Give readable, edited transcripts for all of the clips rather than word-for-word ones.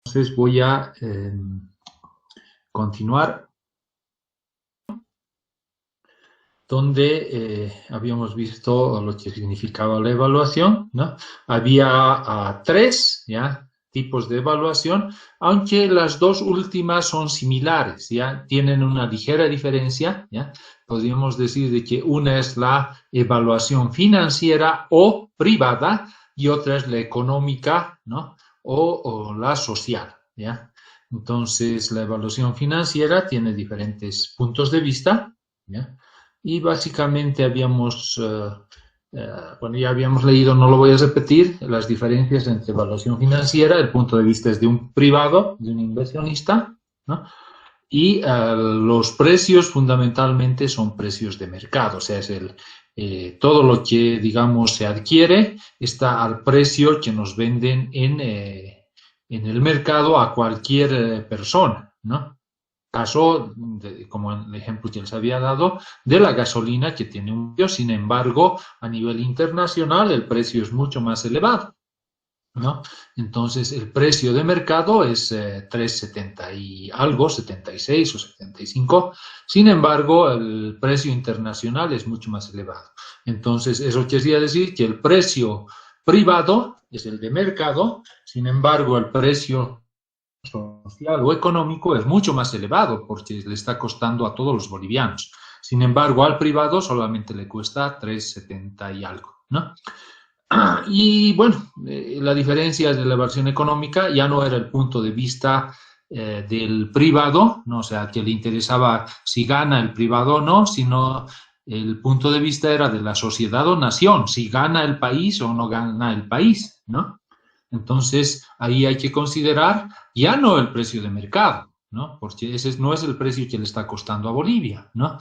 Entonces voy a continuar donde habíamos visto lo que significaba la evaluación, ¿no? Había tres, ¿ya?, tipos de evaluación, aunque las dos últimas son similares, ¿ya? Tienen una ligera diferencia, ¿ya? Podríamos decir de que una es la evaluación financiera o privada y otra es la económica, ¿no? O la social, ¿ya? Entonces, la evaluación financiera tiene diferentes puntos de vista, ¿ya? Y básicamente bueno, ya habíamos leído, no lo voy a repetir, las diferencias entre evaluación financiera, el punto de vista es de un privado, de un inversionista, ¿no? Y los precios fundamentalmente son precios de mercado, o sea, todo lo que, digamos, se adquiere está al precio que nos venden en el mercado a cualquier persona, ¿no? Caso, como el ejemplo que les había dado, de la gasolina que tiene un precio, sin embargo, a nivel internacional el precio es mucho más elevado, ¿no? Entonces, el precio de mercado es 3,70 y algo, 76 o 75. Sin embargo, el precio internacional es mucho más elevado. Entonces, eso quería decir que el precio privado es el de mercado, sin embargo, el precio social o económico es mucho más elevado porque le está costando a todos los bolivianos. Sin embargo, al privado solamente le cuesta 3,70 y algo, ¿no? Y bueno, la diferencia de la evaluación económica ya no era el punto de vista del privado, ¿no? O sea, que le interesaba si gana el privado o no, sino el punto de vista era de la sociedad o nación, si gana el país o no gana el país, ¿no? Entonces, ahí hay que considerar ya no el precio de mercado, ¿no? Porque ese no es el precio que le está costando a Bolivia, ¿no?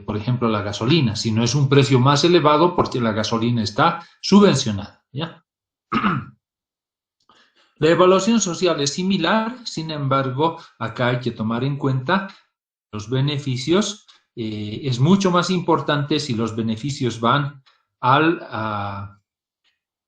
Por ejemplo, la gasolina, sino es un precio más elevado porque la gasolina está subvencionada, ¿ya? La evaluación social es similar, sin embargo, acá hay que tomar en cuenta los beneficios. Es mucho más importante si los beneficios van a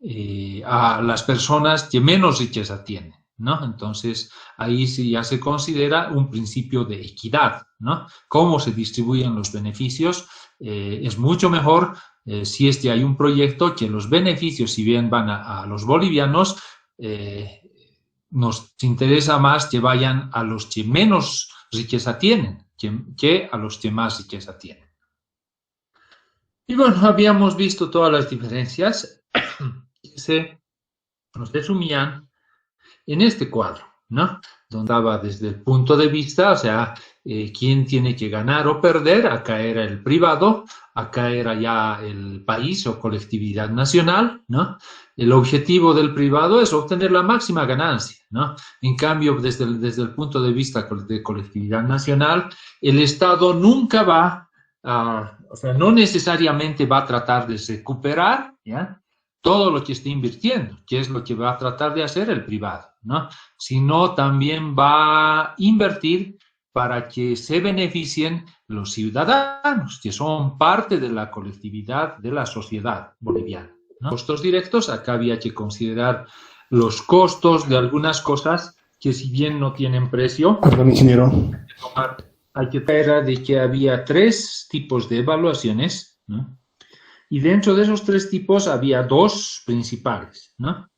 las personas que menos riqueza tienen, ¿no? Entonces, ahí sí ya se considera un principio de equidad, ¿no? Cómo se distribuyen los beneficios. Es mucho mejor si es que hay un proyecto que los beneficios, si bien van a los bolivianos, nos interesa más que vayan a los que menos riqueza tienen que a los que más riqueza tienen. Y bueno, habíamos visto todas las diferencias que nos resumían en este cuadro, ¿no? Donde estaba desde el punto de vista, o sea, quién tiene que ganar o perder. Acá era el privado, acá era ya el país o colectividad nacional, ¿no? El objetivo del privado es obtener la máxima ganancia, ¿no? En cambio, desde el punto de vista de colectividad nacional, el Estado nunca va o sea, no necesariamente va a tratar de recuperar, ¿ya?, todo lo que esté invirtiendo, que es lo que va a tratar de hacer el privado, ¿no? Sino también va a invertir para que se beneficien los ciudadanos, que son parte de la colectividad de la sociedad boliviana, ¿no? Costos directos, acá había que considerar los costos de algunas cosas que, si bien no tienen precio, Perdón, ingeniero. hay que tener de que había tres tipos de evaluaciones, ¿no? Y dentro de esos tres tipos había dos principales, ¿no?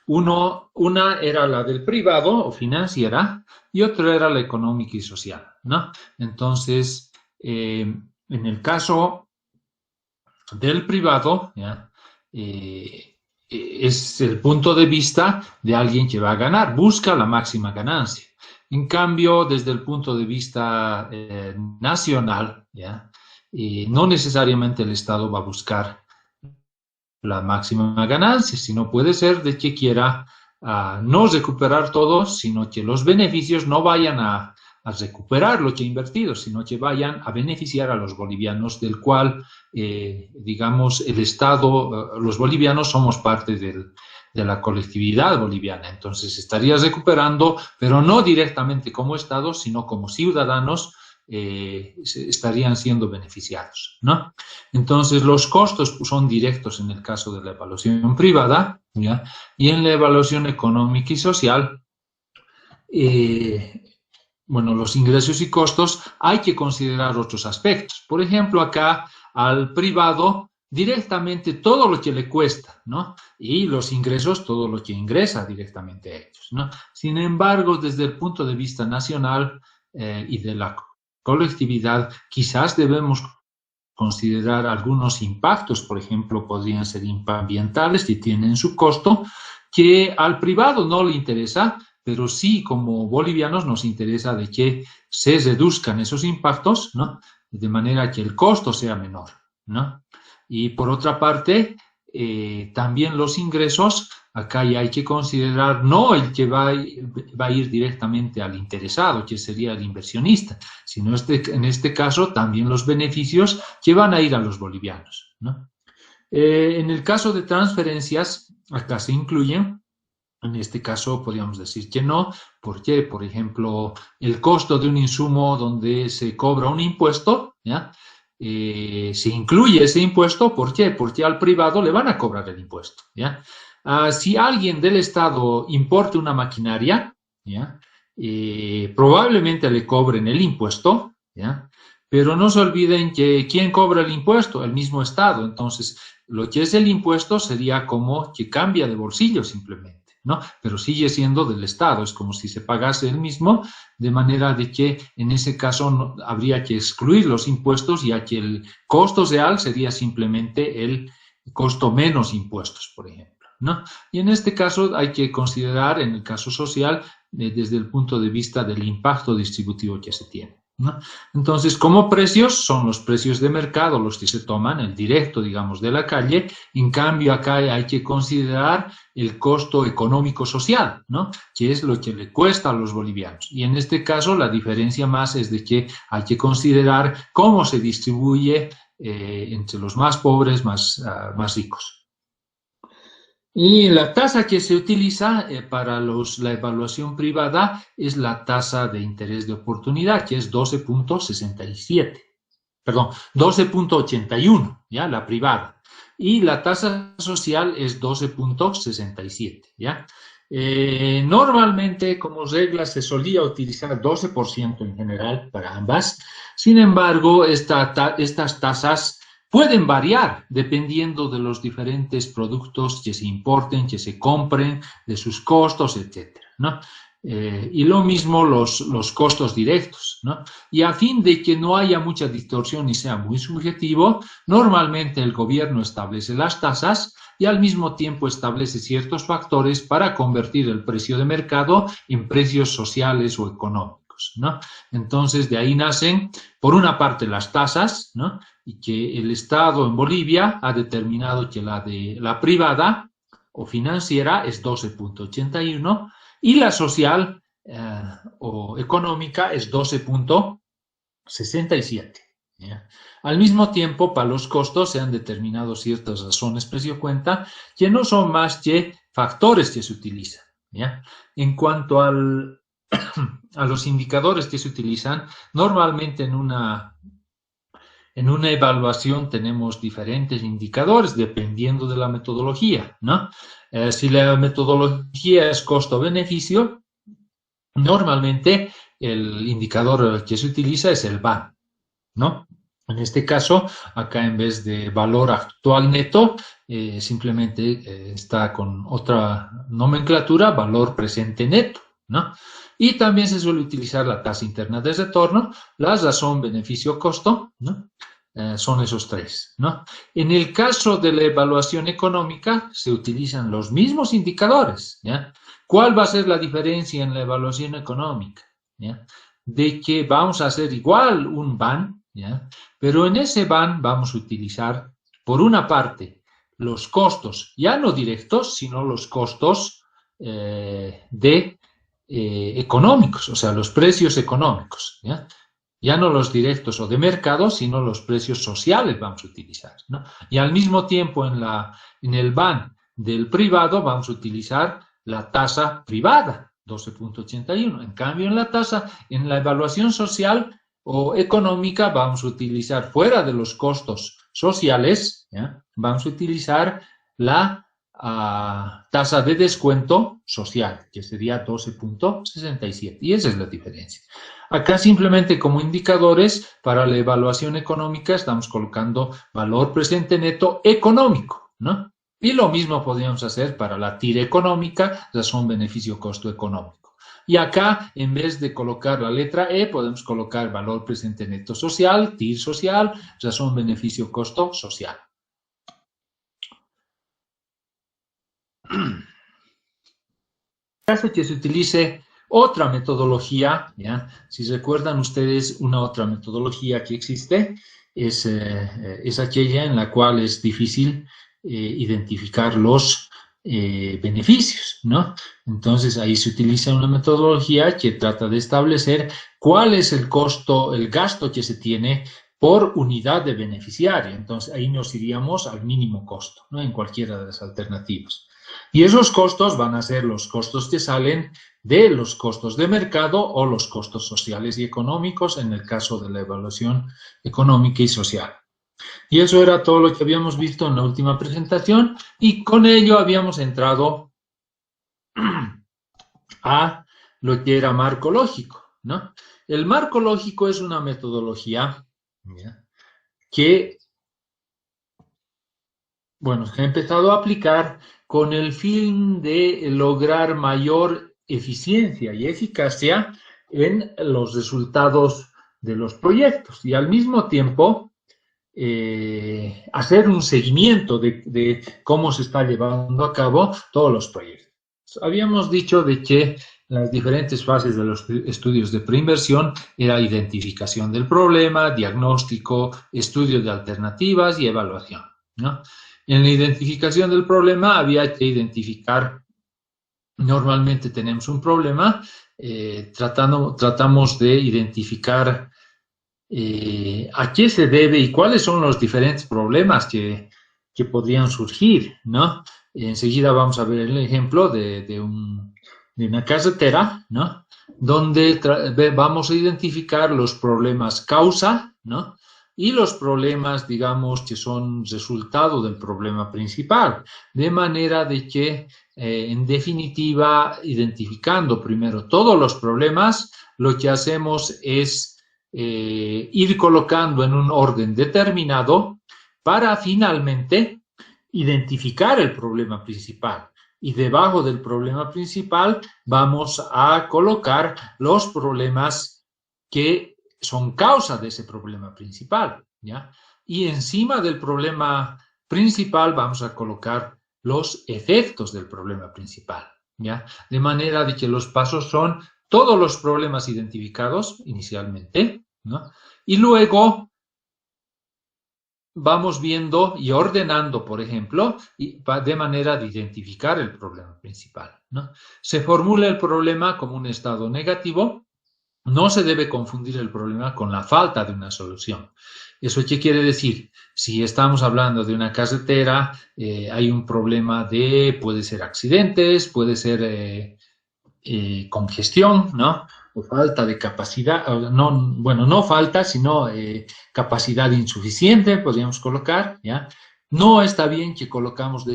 Una era la del privado o financiera y otra era la económica y social, ¿no? Entonces, en el caso del privado, ¿ya?, es el punto de vista de alguien que va a ganar, busca la máxima ganancia. En cambio, desde el punto de vista nacional, ¿ya?, no necesariamente el Estado va a buscar la máxima ganancia, sino puede ser de que quiera no recuperar todo, sino que los beneficios no vayan a recuperar lo que ha invertido, sino que vayan a beneficiar a los bolivianos, del cual, digamos, el Estado, los bolivianos somos parte de la colectividad boliviana. Entonces estarías recuperando, pero no directamente como Estado, sino como ciudadanos estarían siendo beneficiados, ¿no? Entonces los costos son directos en el caso de la evaluación privada, ¿ya?, y en la evaluación económica y social bueno, los ingresos y costos, hay que considerar otros aspectos. Por ejemplo, acá al privado directamente todo lo que le cuesta, ¿no? Y los ingresos, todo lo que ingresa directamente a ellos, ¿no? Sin embargo, desde el punto de vista nacional y de la colectividad, quizás debemos considerar algunos impactos, por ejemplo, podrían ser ambientales que tienen su costo, que al privado no le interesa, pero sí como bolivianos nos interesa de que se reduzcan esos impactos, ¿no? De manera que el costo sea menor, ¿no? Y por otra parte, también los ingresos, acá ya hay que considerar no el que va a ir directamente al interesado, que sería el inversionista, sino en este caso también los beneficios que van a ir a los bolivianos, ¿no? En el caso de transferencias, acá se incluyen. En este caso podríamos decir que no, porque, por ejemplo, el costo de un insumo donde se cobra un impuesto, ¿ya? Se incluye ese impuesto, ¿por qué? Porque al privado le van a cobrar el impuesto, ¿ya? Si alguien del Estado importe una maquinaria, ¿ya? Probablemente le cobren el impuesto, ¿ya? Pero no se olviden que ¿quién cobra el impuesto? El mismo Estado. Entonces, lo que es el impuesto sería como que cambia de bolsillo simplemente, ¿no? Pero sigue siendo del Estado, es como si se pagase el mismo, de manera de que en ese caso no, habría que excluir los impuestos, ya que el costo real sería simplemente el costo menos impuestos, por ejemplo, ¿no? Y en este caso hay que considerar, en el caso social, desde el punto de vista del impacto distributivo que se tiene, ¿no? Entonces, como precios, son los precios de mercado los que se toman, el directo, digamos, de la calle. En cambio, acá hay que considerar el costo económico-social, ¿no? Que es lo que le cuesta a los bolivianos. Y en este caso, la diferencia más es de que hay que considerar cómo se distribuye entre los más pobres, más ricos. Y la tasa que se utiliza para la evaluación privada es la tasa de interés de oportunidad, que es 12.67, perdón, 12.81, ¿ya? La privada. Y la tasa social es 12.67, ¿ya? Normalmente, como regla, se solía utilizar 12% en general para ambas. Sin embargo, estas tasas pueden variar dependiendo de los diferentes productos que se importen, que se compren, de sus costos, etcétera, ¿no? Y lo mismo los costos directos, ¿no? Y a fin de que no haya mucha distorsión y sea muy subjetivo, normalmente el gobierno establece las tasas y al mismo tiempo establece ciertos factores para convertir el precio de mercado en precios sociales o económicos, ¿no? Entonces, de ahí nacen, por una parte, las tasas, ¿no? Y que el Estado en Bolivia ha determinado que la privada o financiera es 12.81 y la social o económica es 12.67. ¿Ya? Al mismo tiempo, para los costos se han determinado ciertas razones precio-cuenta que no son más que factores que se utilizan, ¿ya? En cuanto a los indicadores que se utilizan, normalmente en una evaluación tenemos diferentes indicadores dependiendo de la metodología, ¿no? Si la metodología es costo-beneficio, normalmente el indicador que se utiliza es el VAN, ¿no? En este caso, acá en vez de valor actual neto, simplemente está con otra nomenclatura, valor presente neto, ¿no? Y también se suele utilizar la tasa interna de retorno, la razón beneficio-costo, ¿no? Son esos tres, ¿no? En el caso de la evaluación económica, se utilizan los mismos indicadores, ¿ya? ¿Cuál va a ser la diferencia en la evaluación económica? ¿Ya? De que vamos a hacer igual un VAN, ¿ya? Pero en ese VAN vamos a utilizar, por una parte, los costos, ya no directos, sino los costos económicos, o sea, los precios económicos, ¿ya? Ya no los directos o de mercado, sino los precios sociales vamos a utilizar, ¿no? Y al mismo tiempo en el VAN del privado vamos a utilizar la tasa privada, 12.81. En cambio, en la evaluación social o económica vamos a utilizar, fuera de los costos sociales, ¿ya? Vamos a utilizar la tasa de descuento social, que sería 12.67. Y esa es la diferencia. Acá simplemente como indicadores para la evaluación económica estamos colocando valor presente neto económico, ¿no? Y lo mismo podríamos hacer para la TIR económica, razón beneficio costo económico. Y acá, en vez de colocar la letra E, podemos colocar valor presente neto social, TIR social, razón beneficio costo social. En caso que se utilice otra metodología, ¿ya? Si recuerdan ustedes una otra metodología que existe, es aquella en la cual es difícil identificar los beneficios, ¿no? Entonces ahí se utiliza una metodología que trata de establecer cuál es el costo, el gasto que se tiene por unidad de beneficiario. Entonces ahí nos iríamos al mínimo costo, ¿no? En cualquiera de las alternativas. Y esos costos van a ser los costos que salen de los costos de mercado o los costos sociales y económicos en el caso de la evaluación económica y social. Y eso era todo lo que habíamos visto en la última presentación y con ello habíamos entrado a lo que era marco lógico, ¿no? El marco lógico es una metodología, ¿ya?, que, bueno, se ha empezado a aplicar con el fin de lograr mayor eficiencia y eficacia en los resultados de los proyectos y al mismo tiempo hacer un seguimiento de cómo se está llevando a cabo todos los proyectos. Habíamos dicho de que las diferentes fases de los estudios de preinversión era identificación del problema, diagnóstico, estudio de alternativas y evaluación, ¿no? En la identificación del problema había que identificar, normalmente tenemos un problema, tratamos de identificar a qué se debe y cuáles son los diferentes problemas que podrían surgir, ¿no? Enseguida vamos a ver el ejemplo de una carretera, ¿no? Donde vamos a identificar los problemas causa, ¿no? Y los problemas, digamos, que son resultado del problema principal, de manera de que, en definitiva, identificando primero todos los problemas, lo que hacemos es ir colocando en un orden determinado para finalmente identificar el problema principal. Y debajo del problema principal vamos a colocar los problemas que son causa de ese problema principal, ¿ya? Y encima del problema principal vamos a colocar los efectos del problema principal, ¿ya? De manera de que los pasos son todos los problemas identificados inicialmente, ¿no? Y luego vamos viendo y ordenando, por ejemplo, de manera de identificar el problema principal, ¿no? Se formula el problema como un estado negativo. No se debe confundir el problema con la falta de una solución. ¿Eso qué quiere decir? Si estamos hablando de una carretera, hay un problema puede ser accidentes, puede ser congestión, ¿no? O falta de capacidad, no, bueno, no falta, sino capacidad insuficiente, podríamos colocar, ¿ya? No está bien que coloquemos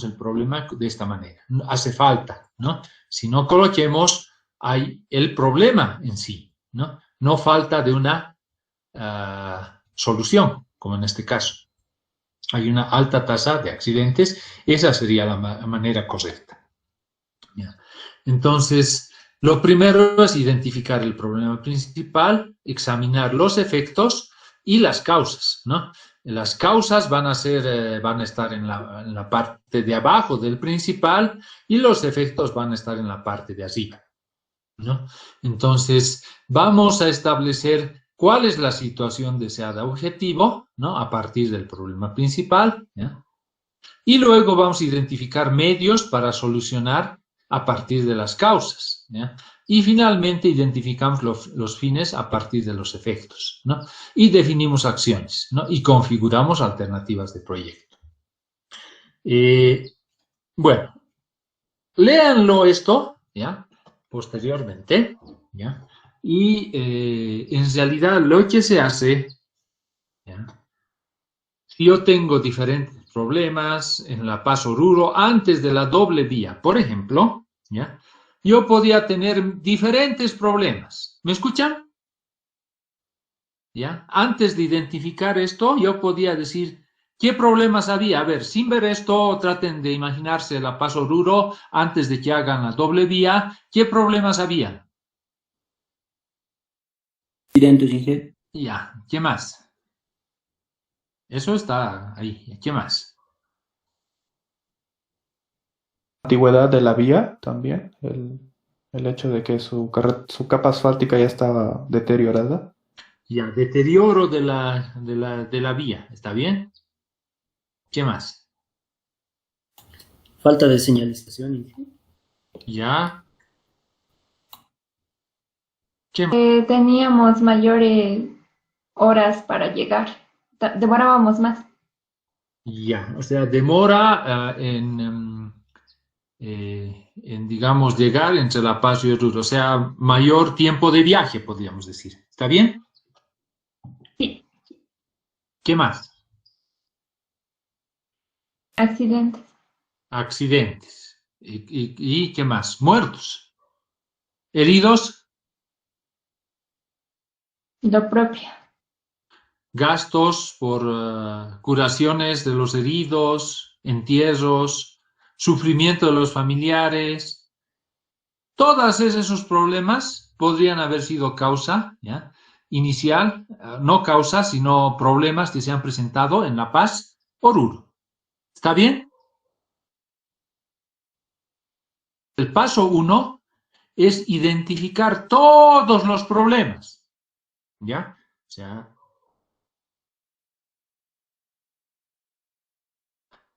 el problema de esta manera. Hace falta, ¿no? Si no coloquemos, hay el problema en sí, ¿no? No falta de una solución, como en este caso. Hay una alta tasa de accidentes, esa sería la manera correcta. ¿Ya? Entonces, lo primero es identificar el problema principal, examinar los efectos y las causas, ¿no? Las causas van a estar en la parte de abajo del principal y los efectos van a estar en la parte de arriba, ¿no? Entonces, vamos a establecer cuál es la situación deseada objetivo, ¿no? A partir del problema principal, ¿ya? Y luego vamos a identificar medios para solucionar a partir de las causas, ¿ya? Y finalmente identificamos los fines a partir de los efectos, ¿no? Y definimos acciones, ¿no? Y configuramos alternativas de proyecto. Bueno, léanlo esto, ¿ya? Posteriormente, ¿ya? Y en realidad lo que se hace, ¿ya? Si yo tengo diferentes problemas en la Paz Oruro antes de la doble vía. Por ejemplo, ¿ya? Yo podía tener diferentes problemas. ¿Me escuchan? ¿Ya? Antes de identificar esto, yo podía decir qué problemas había. A ver, sin ver esto, traten de imaginarse la Paz Oruro antes de que hagan la doble vía. ¿Qué problemas había? Accidentes, Inge. Ya, ¿qué más? Eso está ahí. ¿Qué más? Antigüedad de la vía también, el hecho de que su capa asfáltica ya estaba deteriorada. Ya, deterioro de la vía. ¿Está bien? ¿Qué más? Falta de señalización, Inge. Ya. ¿Qué más? Teníamos mayores horas para llegar. Demorábamos más. Ya, o sea, demora digamos, llegar entre La Paz y Oruro, o sea, mayor tiempo de viaje, podríamos decir. ¿Está bien? Sí, ¿Qué más? accidentes. Accidentes. ¿Y qué más? Muertos. Heridos, Lo propio. gastos por curaciones de los heridos, entierros, sufrimiento de los familiares. Todos esos problemas podrían haber sido causa, ¿ya? Inicial, no causa, sino problemas que se han presentado en La Paz, Oruro. ¿Está bien? El paso 1 es identificar todos los problemas, ¿ya? O sea,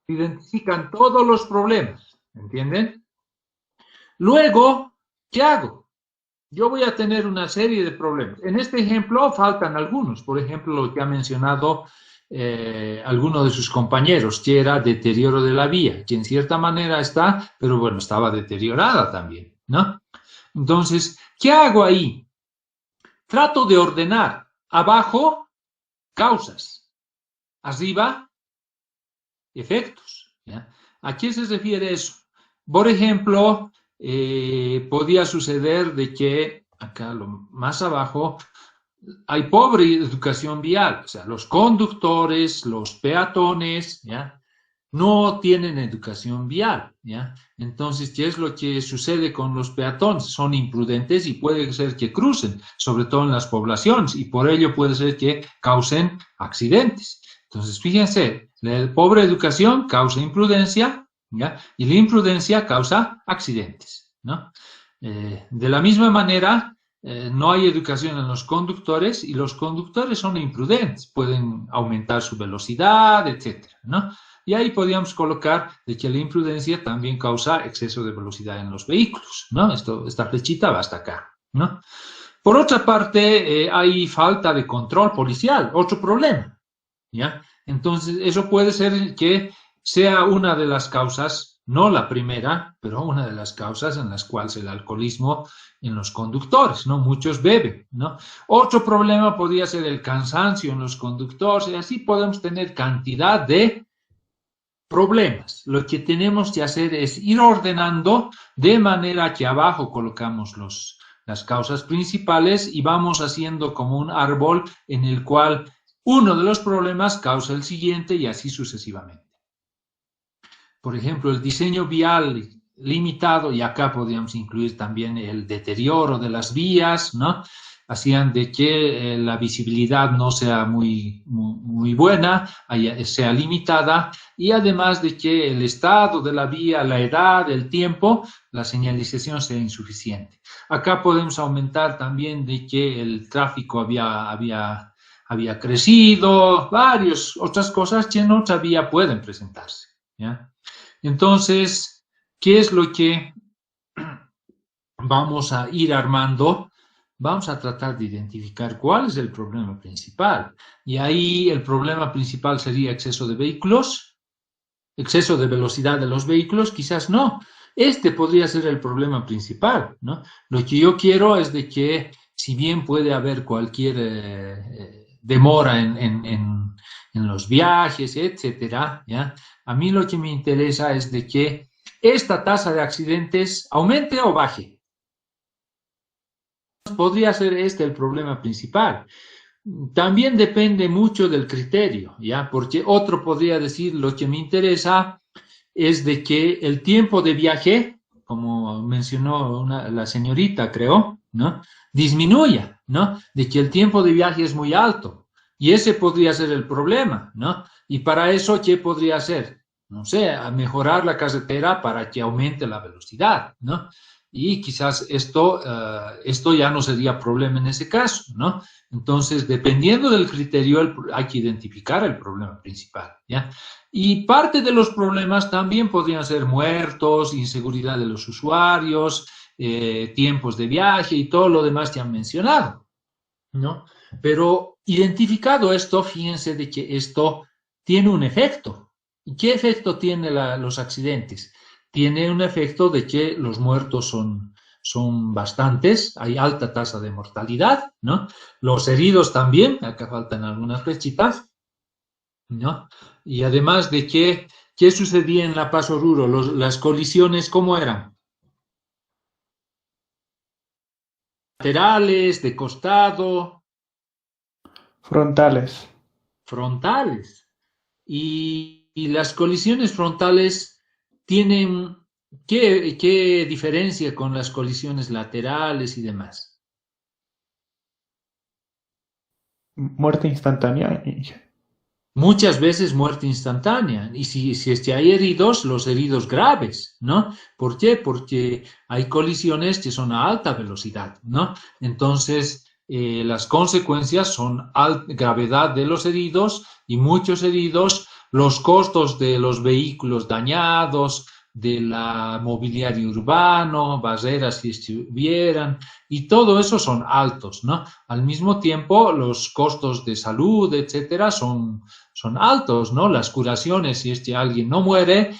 identifican todos los problemas, ¿entienden? Luego, ¿qué hago? Yo voy a tener una serie de problemas. En este ejemplo faltan algunos, por ejemplo, lo que ha mencionado alguno de sus compañeros, que era deterioro de la vía, que en cierta manera está, pero bueno, estaba deteriorada también, ¿no? Entonces, ¿qué hago ahí? Trato de ordenar. Abajo, causas. Arriba, efectos, ¿ya? ¿A qué se refiere eso? Por ejemplo, podía suceder de que acá más abajo hay pobre educación vial, o sea, los conductores, los peatones, ¿ya? No tienen educación vial, ¿ya? Entonces, ¿qué es lo que sucede con los peatones? Son imprudentes y puede ser que crucen, sobre todo en las poblaciones, y por ello puede ser que causen accidentes. Entonces, fíjense, la pobre educación causa imprudencia, ¿ya? Y la imprudencia causa accidentes, ¿no? De la misma manera, no hay educación en los conductores y los conductores son imprudentes, pueden aumentar su velocidad, etcétera, ¿no? Y ahí podríamos colocar de que la imprudencia también causa exceso de velocidad en los vehículos, ¿no? Esta flechita va hasta acá, ¿no? Por otra parte, hay falta de control policial, otro problema, ¿ya? Entonces, eso puede ser que sea una de las causas, no la primera, pero una de las causas en las cuales el alcoholismo en los conductores, ¿no? Muchos beben, ¿no? Otro problema podría ser el cansancio en los conductores, y así podemos tener cantidad de problemas. Lo que tenemos que hacer es ir ordenando de manera que abajo colocamos las causas principales y vamos haciendo como un árbol en el cual uno de los problemas causa el siguiente y así sucesivamente. Por ejemplo, el diseño vial limitado, y acá podríamos incluir también el deterioro de las vías, ¿no? Hacían de que la visibilidad no sea muy buena, sea limitada, y además de que el estado de la vía, la edad, el tiempo, la señalización sea insuficiente. Acá podemos aumentar también de que el tráfico había crecido, varias otras cosas que en otra vía pueden presentarse, ¿ya? Entonces, ¿qué es lo que vamos a ir armando? Vamos a tratar de identificar cuál es el problema principal. Y ahí el problema principal sería exceso de vehículos, exceso de velocidad de los vehículos, quizás no. Este podría ser el problema principal, ¿no? Lo que yo quiero es de que, si bien puede haber cualquier demora en los viajes, etcétera, ¿ya? A mí lo que me interesa es de que esta tasa de accidentes aumente o baje. Podría ser este el problema principal. También depende mucho del criterio, ¿ya? Porque otro podría decir, lo que me interesa es de que el tiempo de viaje, como mencionó la señorita, creo, ¿no? Disminuya, ¿no? De que el tiempo de viaje es muy alto. Y ese podría ser el problema, ¿no? Y para eso, ¿qué podría hacer? No sé, a mejorar la carretera para que aumente la velocidad, ¿no? Y quizás esto ya no sería problema en ese caso, ¿no? Entonces, dependiendo del criterio, hay que identificar el problema principal, ¿ya? Y parte de los problemas también podrían ser muertos, inseguridad de los usuarios, tiempos de viaje y todo lo demás que han mencionado, ¿no? Pero identificado esto, fíjense de que esto tiene un efecto. ¿Y qué efecto tienen los accidentes? Tiene un efecto de que los muertos son bastantes, hay alta tasa de mortalidad, ¿no? Los heridos también, acá faltan algunas flechitas, ¿no? Y además de que, ¿qué sucedía en La Paz Oruro? Las colisiones, ¿cómo eran? Laterales, de costado. Frontales. Frontales. Y las colisiones frontales tienen, ¿qué diferencia con las colisiones laterales y demás? Muerte instantánea. Muchas veces muerte instantánea. Y si hay heridos, los heridos graves, ¿no? ¿Por qué? Porque hay colisiones que son a alta velocidad, ¿no? Entonces, las consecuencias son gravedad de los heridos y muchos heridos, los costos de los vehículos dañados, de la mobiliario urbano, barreras si estuvieran, y todo eso son altos, ¿no? Al mismo tiempo, los costos de salud, etcétera, son altos, ¿no? Las curaciones, si es que alguien no muere,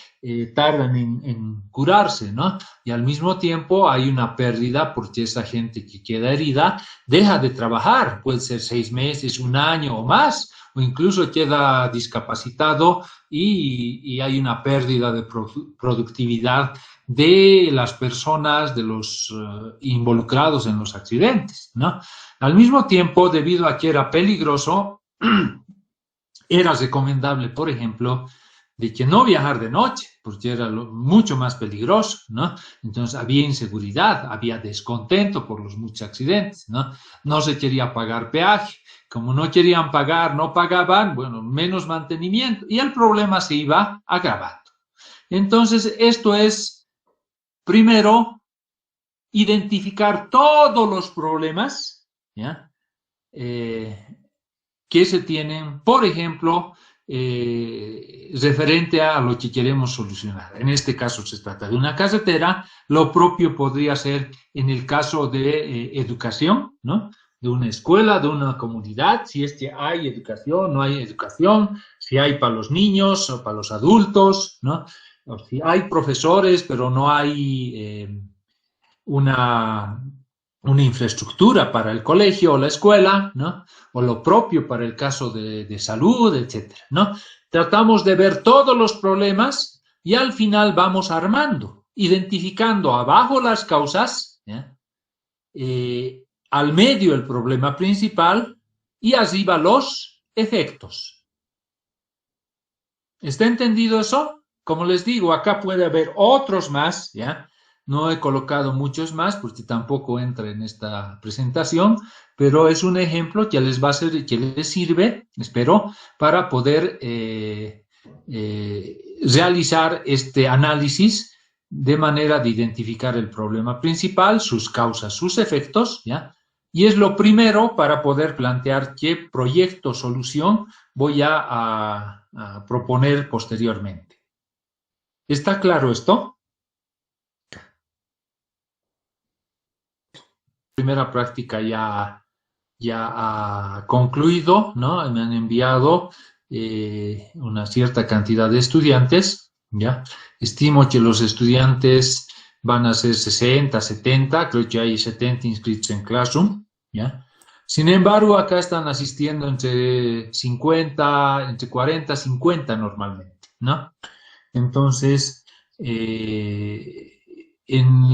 tardan en curarse, ¿no? Y al mismo tiempo hay una pérdida porque esa gente que queda herida deja de trabajar, puede ser 6 meses, 1 año o más, o incluso queda discapacitado y hay una pérdida de productividad de las personas, de los involucrados en los accidentes, ¿no? Al mismo tiempo, debido a que era peligroso, era recomendable, por ejemplo, de que no viajar de noche, porque era mucho más peligroso, ¿no? Entonces había inseguridad, había descontento por los muchos accidentes, ¿no? No se quería pagar peaje. Como no querían pagar, no pagaban, bueno, menos mantenimiento, y el problema se iba agravando. Entonces, esto es, primero, identificar todos los problemas, ¿ya? Que se tienen, por ejemplo, referente a lo que queremos solucionar. En este caso se trata de una carretera, lo propio podría ser en el caso de educación, ¿no? De una escuela, de una comunidad, si es que hay educación, no hay educación, si hay para los niños o para los adultos, ¿no? O si hay profesores, pero no hay una infraestructura para el colegio o la escuela, ¿no? O lo propio para el caso de salud, etcétera, ¿no? Tratamos de ver todos los problemas y al final vamos armando, identificando abajo las causas, ¿ya? Al medio el problema principal y arriba los efectos. ¿Está entendido eso? Como les digo, acá puede haber otros más, ¿ya? No he colocado muchos más porque tampoco entra en esta presentación, pero es un ejemplo que les va a ser, que les sirve, espero, para poder realizar este análisis de manera de identificar el problema principal, sus causas, sus efectos, ¿ya? Y es lo primero para poder plantear qué proyecto o solución voy a proponer posteriormente. ¿Está claro esto? Primera práctica ya ha concluido, ¿no? Me han enviado una cierta cantidad de estudiantes, ¿ya? Estimo que los estudiantes van a ser 60, 70, creo que hay 70 inscritos en Classroom, ¿ya? Sin embargo, acá están asistiendo entre 40, 50 normalmente, ¿no? Entonces, en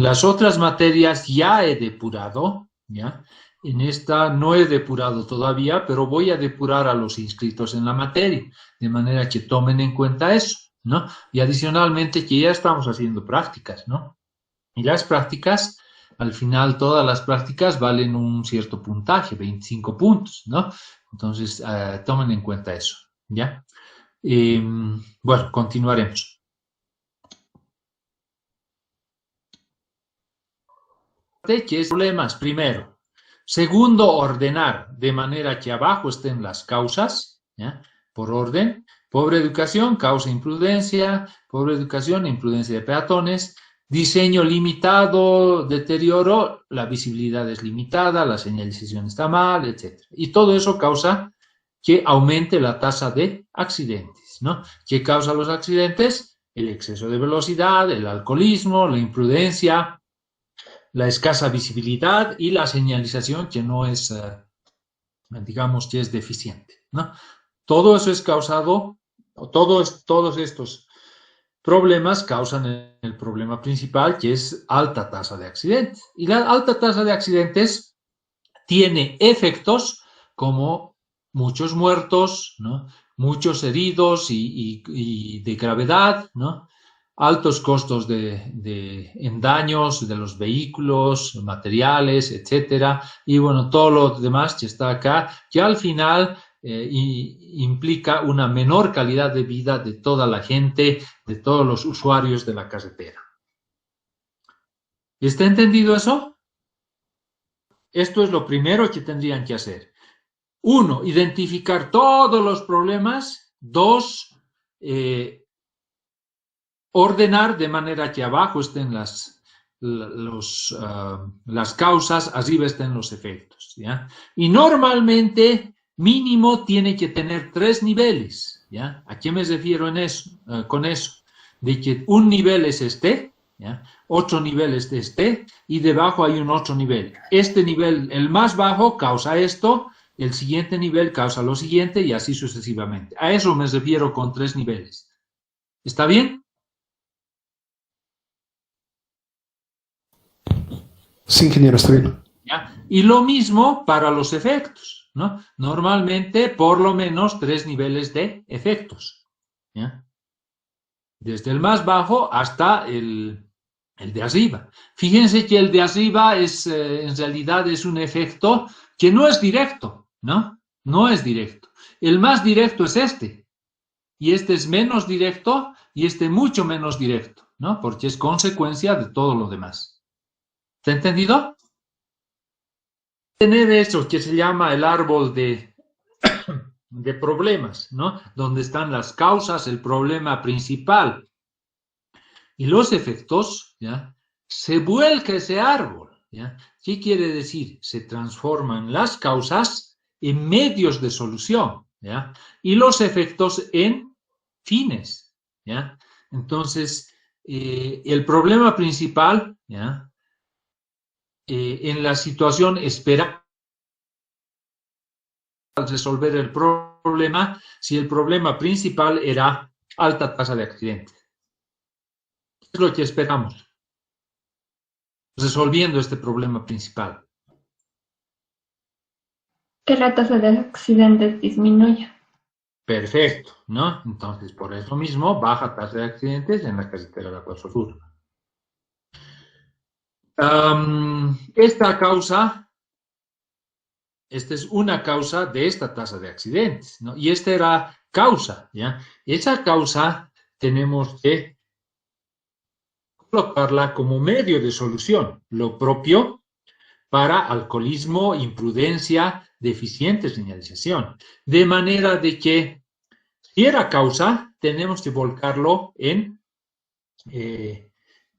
las otras materias ya he depurado, ¿ya? En esta no he depurado todavía, pero voy a depurar a los inscritos en la materia, de manera que tomen en cuenta eso, ¿no? Y adicionalmente que ya estamos haciendo prácticas, ¿no? Y las prácticas, al final todas las prácticas valen un cierto puntaje, 25 puntos, ¿no? Entonces, tomen en cuenta eso, ¿ya? Bueno, continuaremos. Que es problemas, primero. Segundo, ordenar, de manera que abajo estén las causas, ¿ya? Por orden. Pobre educación, causa imprudencia. Pobre educación, imprudencia de peatones. Diseño limitado, deterioro, la visibilidad es limitada, la señalización está mal, etc. Y todo eso causa que aumente la tasa de accidentes, ¿no? ¿Qué causa los accidentes? El exceso de velocidad, el alcoholismo, la imprudencia, la escasa visibilidad y la señalización que no es, digamos, que es deficiente, ¿no? Todo eso es causado, todos estos problemas causan el problema principal, que es alta tasa de accidentes. Y la alta tasa de accidentes tiene efectos como muchos muertos, ¿no? Muchos heridos y de gravedad, ¿no? Altos costos en daños de los vehículos, materiales, etcétera, y bueno, todo lo demás que está acá, que al final implica una menor calidad de vida de toda la gente, de todos los usuarios de la carretera. ¿Está entendido eso? Esto es lo primero que tendrían que hacer. 1, identificar todos los problemas. 2, ordenar de manera que abajo estén las causas, arriba estén los efectos, ¿ya? Y normalmente mínimo tiene que tener 3 niveles, ¿ya? ¿A qué me refiero con eso? De que un nivel es este, ¿ya? 8 niveles de este, y debajo hay un otro nivel. Este nivel, el más bajo, causa esto, el siguiente nivel causa lo siguiente, y así sucesivamente. A eso me refiero con 3 niveles. ¿Está bien? Sí, ingeniero, está bien. ¿Ya? Y lo mismo para los efectos, ¿no? Normalmente, por lo menos 3 niveles de efectos, ¿ya? Desde el más bajo hasta el de arriba. Fíjense que el de arriba en realidad es un efecto que no es directo, ¿no? No es directo. El más directo es este, y este es menos directo, y este mucho menos directo, ¿no? Porque es consecuencia de todo lo demás. ¿Está entendido? Tener eso que se llama el árbol de problemas, ¿no? Donde están las causas, el problema principal y los efectos, ¿ya? Se vuelca ese árbol, ¿ya? ¿Qué quiere decir? Se transforman las causas en medios de solución, ¿ya? Y los efectos en fines, ¿ya? Entonces, el problema principal, ¿ya? En la situación esperada al resolver el problema, si el problema principal era alta tasa de accidentes. ¿Qué es lo que esperamos? Resolviendo este problema principal. Que la tasa de accidentes disminuya. Perfecto, ¿no? Entonces, por eso mismo, baja tasa de accidentes en la carretera de Acuazo Sur. Esta es una causa de esta tasa de accidentes, ¿no? Y esta era causa, ¿ya? Esa causa tenemos que colocarla como medio de solución, lo propio para alcoholismo, imprudencia, deficiente señalización. De manera de que, si era causa, tenemos que volcarlo en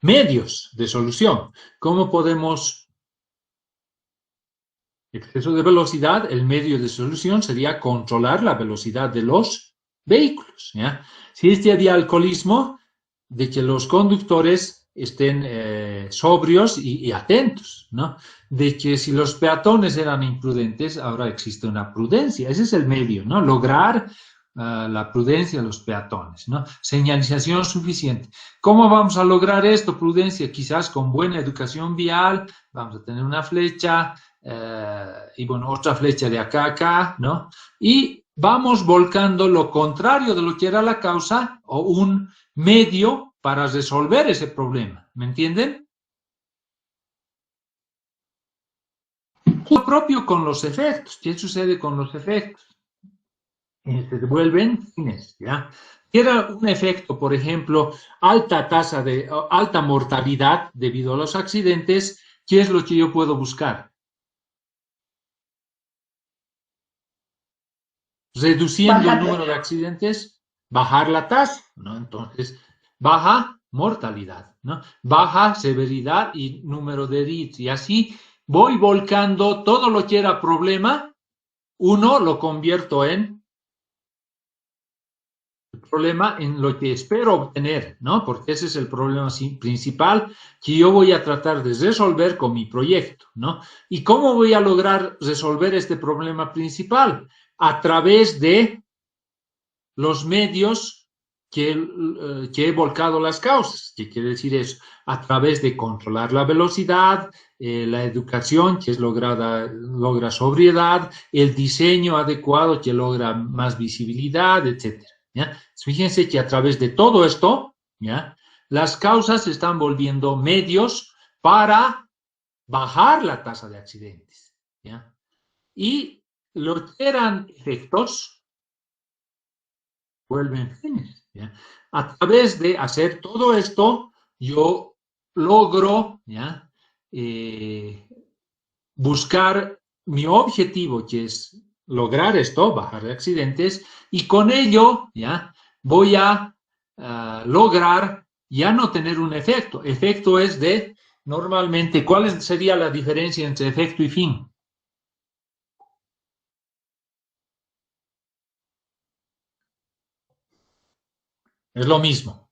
medios de solución. ¿Cómo podemos? Exceso de velocidad, el medio de solución sería controlar la velocidad de los vehículos, ¿ya? Si es de alcoholismo, de que los conductores estén sobrios y atentos, ¿no? De que si los peatones eran imprudentes, ahora existe una prudencia. Ese es el medio, ¿no? Lograr la prudencia de los peatones, ¿no? Señalización suficiente. ¿Cómo vamos a lograr esto? Prudencia, quizás con buena educación vial, vamos a tener una flecha, y bueno, otra flecha de acá a acá, ¿no? Y vamos volcando lo contrario de lo que era la causa o un medio para resolver ese problema, ¿me entienden? Lo propio con los efectos. ¿Qué sucede con los efectos? Se devuelven fines, ¿ya? Era un efecto, por ejemplo, alta mortalidad debido a los accidentes. ¿Qué es lo que yo puedo buscar? Reduciendo el número de accidentes, bajar la tasa, ¿no? Entonces, baja mortalidad, ¿no? Baja severidad y número de heridos. Y así voy volcando todo lo que era problema, uno lo convierto en problema en lo que espero obtener, ¿no? Porque ese es el problema principal que yo voy a tratar de resolver con mi proyecto, ¿no? ¿Y cómo voy a lograr resolver este problema principal? A través de los medios que he volcado las causas. ¿Qué quiere decir eso? A través de controlar la velocidad, la educación que logra sobriedad, el diseño adecuado que logra más visibilidad, etc. ¿Ya? Fíjense que a través de todo esto, ¿ya? Las causas se están volviendo medios para bajar la tasa de accidentes, ¿ya? Y lo que eran efectos vuelven fines, ¿ya? A través de hacer todo esto, yo logro, ¿ya? Buscar mi objetivo, que es lograr esto, bajar de accidentes, y con ello, ¿ya? Voy a lograr ya no tener un efecto. Efecto es de, normalmente, ¿cuál sería la diferencia entre efecto y fin? Es lo mismo.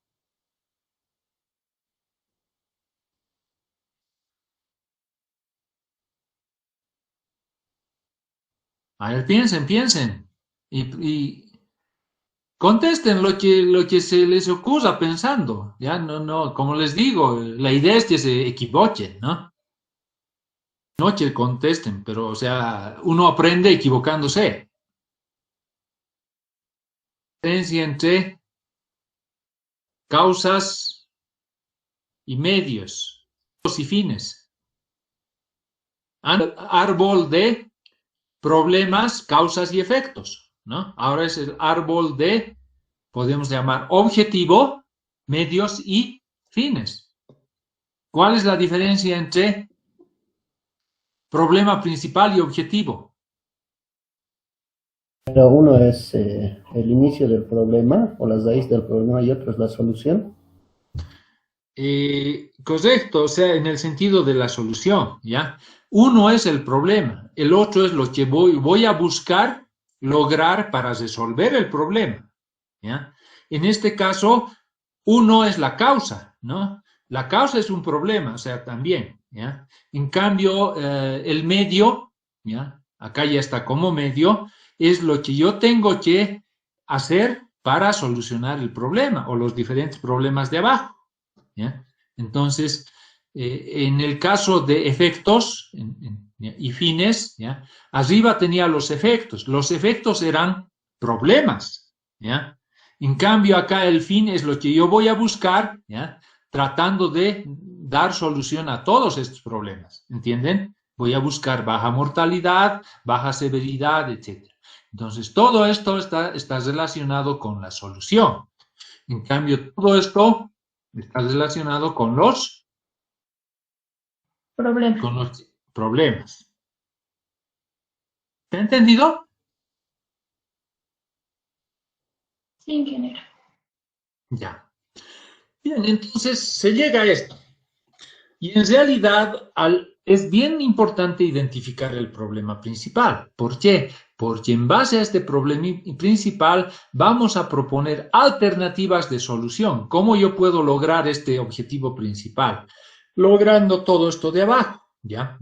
A ver, piensen. Y contesten lo que se les ocurra pensando. Ya, no, como les digo, la idea es que se equivoquen, ¿no? No que contesten, pero, o sea, uno aprende equivocándose. Diferencia entre causas y medios, y fines. Árbol de problemas, causas y efectos, ¿no? Ahora es el árbol de, podemos llamar, objetivo, medios y fines. ¿Cuál es la diferencia entre problema principal y objetivo? Pero uno es el inicio del problema o la raíz del problema y otro es la solución. Correcto, o sea, en el sentido de la solución, ¿ya? Uno es el problema, el otro es lo que voy a buscar lograr para resolver el problema, ¿ya? En este caso, uno es la causa, ¿no? La causa es un problema, o sea, también, ¿ya? En cambio, el medio, ¿ya? Acá ya está como medio, es lo que yo tengo que hacer para solucionar el problema o los diferentes problemas de abajo, ¿ya? Entonces, en el caso de efectos y fines, ¿ya? Arriba tenía los efectos eran problemas, ¿ya? En cambio, acá el fin es lo que yo voy a buscar, ¿ya? Tratando de dar solución a todos estos problemas, ¿entienden? Voy a buscar baja mortalidad, baja severidad, etc. Entonces, todo esto está relacionado con la solución. En cambio, todo esto está relacionado con los problemas. ¿Se ha entendido? Sí, ingeniero. Ya. Bien, entonces se llega a esto. Y en realidad, al es bien importante identificar el problema principal. ¿Por qué? Porque en base a este problema principal vamos a proponer alternativas de solución. ¿Cómo yo puedo lograr este objetivo principal? Logrando todo esto de abajo, ¿ya?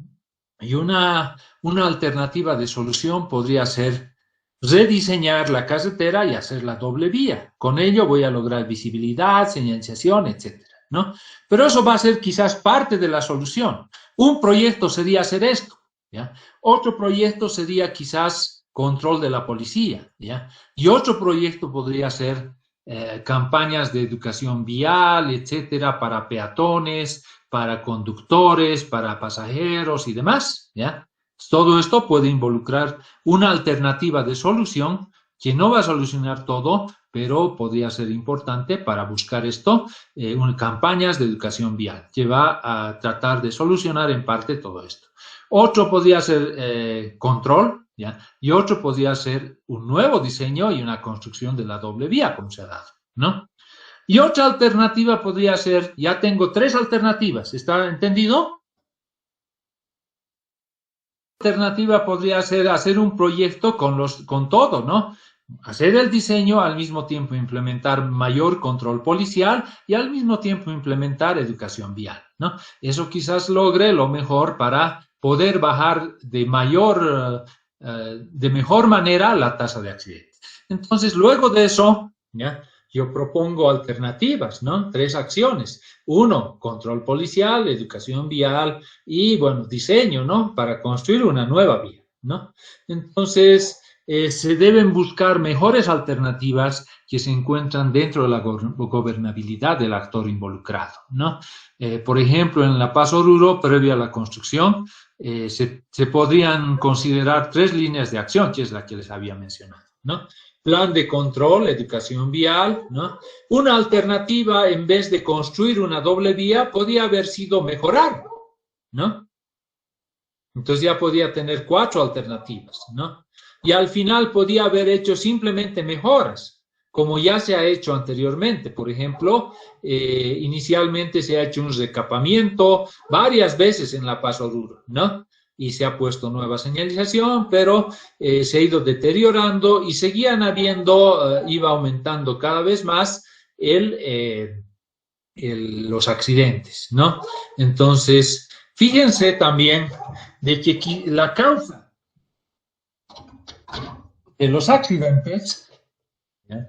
Y una alternativa de solución podría ser rediseñar la carretera y hacerla doble vía. Con ello voy a lograr visibilidad, señalización, etcétera, ¿no? Pero eso va a ser quizás parte de la solución. Un proyecto sería hacer esto, ¿ya? Otro proyecto sería quizás control de la policía, ¿ya? Y otro proyecto podría ser campañas de educación vial, etcétera, para peatones, para conductores, para pasajeros y demás, ¿ya? Todo esto puede involucrar una alternativa de solución que no va a solucionar todo, pero podría ser importante para buscar esto, campañas de educación vial, que va a tratar de solucionar en parte todo esto. Otro podría ser control, ¿ya? Y otro podría ser un nuevo diseño y una construcción de la doble vía, como se ha dado, ¿no? Y otra alternativa podría ser, ya tengo 3 alternativas, ¿está entendido? Alternativa podría ser hacer un proyecto con todo, ¿no? Hacer el diseño, al mismo tiempo implementar mayor control policial y al mismo tiempo implementar educación vial, ¿no? Eso quizás logre lo mejor para poder bajar de mejor manera la tasa de accidentes. Entonces, luego de eso, ¿ya? Yo propongo alternativas, ¿no? 3 acciones. 1, control policial, educación vial y, bueno, diseño, ¿no? Para construir una nueva vía, ¿no? Entonces, se deben buscar mejores alternativas que se encuentran dentro de la gobernabilidad del actor involucrado, ¿no? Por ejemplo, en La Paz Oruro, previo a la construcción, se podrían considerar 3 líneas de acción, que es la que les había mencionado, ¿no? Plan de control, educación vial, ¿no? Una alternativa, en vez de construir una doble vía, podía haber sido mejorar, ¿no? Entonces ya podía tener 4 alternativas, ¿no? Y al final podía haber hecho simplemente mejoras, como ya se ha hecho anteriormente. Por ejemplo, inicialmente se ha hecho un recapamiento varias veces en La Paz Oruro, ¿no? Y se ha puesto nueva señalización, pero se ha ido deteriorando y seguían habiendo, iba aumentando cada vez más los accidentes, ¿no? Entonces, fíjense también de que la causa de los accidentes, ¿ya?,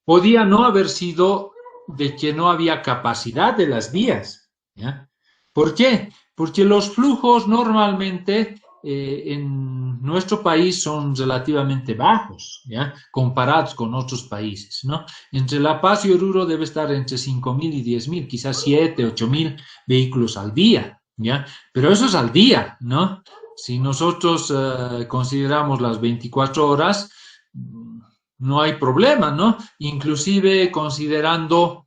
podía no haber sido de que no había capacidad de las vías, ¿ya? ¿Por qué? Porque los flujos normalmente en nuestro país son relativamente bajos, ¿ya?, comparados con otros países, ¿no? Entre La Paz y Oruro debe estar entre 5.000 y 10.000, quizás 7, 8.000 vehículos al día, ¿ya? Pero eso es al día, ¿no? Si nosotros consideramos las 24 horas, no hay problema, ¿no? Inclusive considerando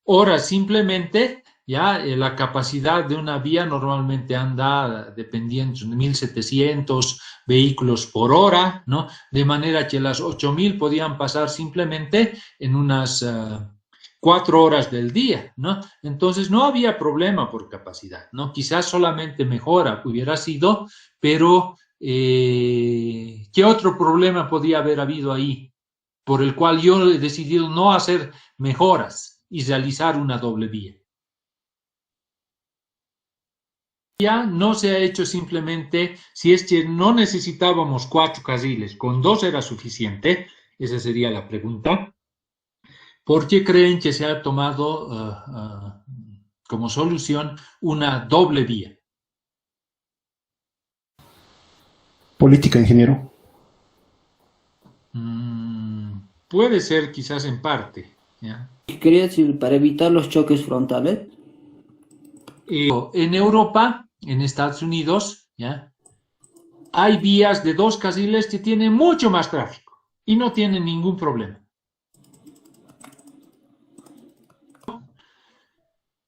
horas simplemente, ya la capacidad de una vía normalmente anda dependiendo de 1.700 vehículos por hora, ¿no? De manera que las 8.000 podían pasar simplemente en unas 4 horas del día, ¿no? Entonces no había problema por capacidad, ¿no? Quizás solamente mejora hubiera sido, pero ¿qué otro problema podía haber habido ahí? Por el cual yo he decidido no hacer mejoras y realizar una doble vía. Ya no se ha hecho simplemente, si es que no necesitábamos 4 carriles, con 2 era suficiente, esa sería la pregunta. ¿Por qué creen que se ha tomado como solución una doble vía? Política, ingeniero. Puede ser quizás en parte, ¿ya? Quería decir, para evitar los choques frontales. En Europa, en Estados Unidos, ¿ya?, hay vías de 2 carriles que tienen mucho más tráfico y no tienen ningún problema.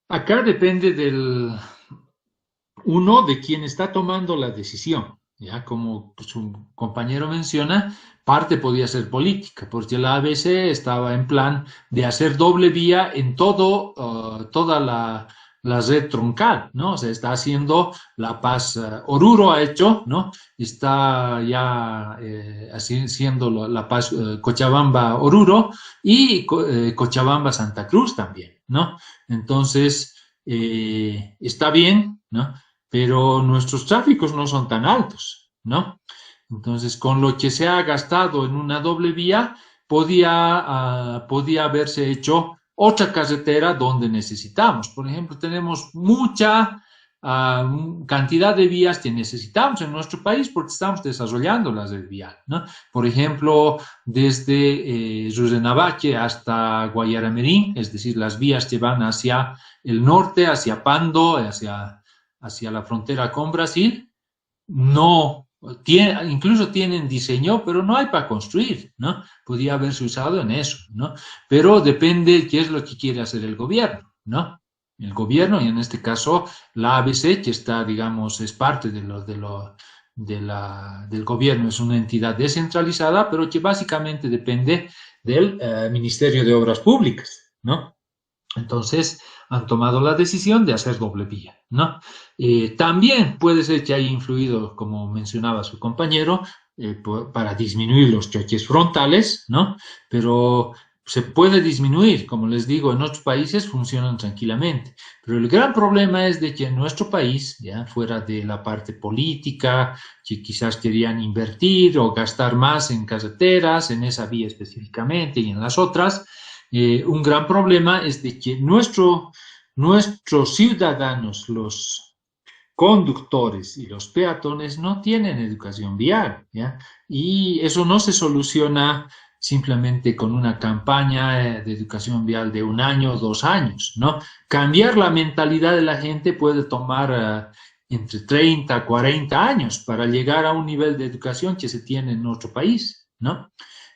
Acá depende de quien está tomando la decisión, ¿ya? Como su compañero menciona, parte podía ser política, porque la ABC estaba en plan de hacer doble vía en toda la red troncal, ¿no? O sea, está haciendo La Paz, Oruro ha hecho, ¿no? Está ya haciendo La Paz, Cochabamba, Oruro y Cochabamba, Santa Cruz también, ¿no? Entonces, está bien, ¿no? Pero nuestros tráficos no son tan altos, ¿no? Entonces, con lo que se ha gastado en una doble vía, podía haberse hecho otra carretera donde necesitamos. Por ejemplo, tenemos mucha cantidad de vías que necesitamos en nuestro país porque estamos desarrollando la red vial, ¿no? Por ejemplo, desde Rurrenabaque hasta Guayaramerín, es decir, las vías que van hacia el norte, hacia Pando, hacia la frontera con Brasil, no incluso tienen diseño, pero no hay para construir, ¿no? Podría haberse usado en eso, ¿no? Pero depende qué es lo que quiere hacer el gobierno, ¿no? El gobierno, y en este caso la ABC, que está, digamos, es parte del gobierno, es una entidad descentralizada, pero que básicamente depende del Ministerio de Obras Públicas, ¿no? Entonces, han tomado la decisión de hacer doble vía, ¿no? También puede ser que haya influido, como mencionaba su compañero, para disminuir los choques frontales, ¿no? Pero se puede disminuir, como les digo, en otros países funcionan tranquilamente. Pero el gran problema es de que en nuestro país, ya fuera de la parte política, que quizás querían invertir o gastar más en carreteras, en esa vía específicamente y en las otras, un gran problema es de que nuestros ciudadanos, los conductores y los peatones no tienen educación vial, ¿ya? Y eso no se soluciona simplemente con una campaña de educación vial de 1 año o 2 años, ¿no? Cambiar la mentalidad de la gente puede tomar entre 30 a 40 años para llegar a un nivel de educación que se tiene en nuestro país, ¿no?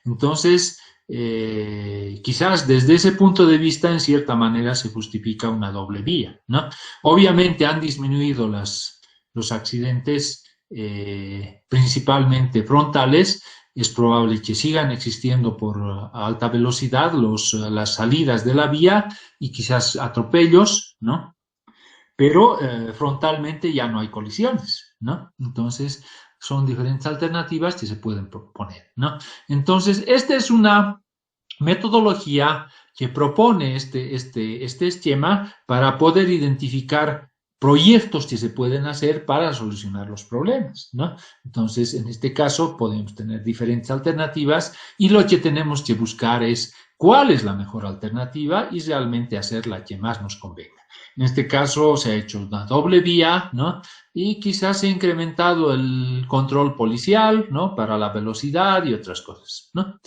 Entonces, quizás desde ese punto de vista, en cierta manera, se justifica una doble vía, ¿no? Obviamente han disminuido los accidentes, principalmente frontales. Es probable que sigan existiendo por alta velocidad las salidas de la vía y quizás atropellos, ¿no? Pero frontalmente ya no hay colisiones, ¿no? Entonces, son diferentes alternativas que se pueden proponer, ¿no? Entonces, esta es una metodología que propone este esquema para poder identificar proyectos que se pueden hacer para solucionar los problemas, ¿no? Entonces, en este caso, podemos tener diferentes alternativas y lo que tenemos que buscar es cuál es la mejor alternativa y realmente hacer la que más nos convenga. En este caso se ha hecho una doble vía, ¿no? Y quizás se ha incrementado el control policial, ¿no? Para la velocidad y otras cosas, ¿no?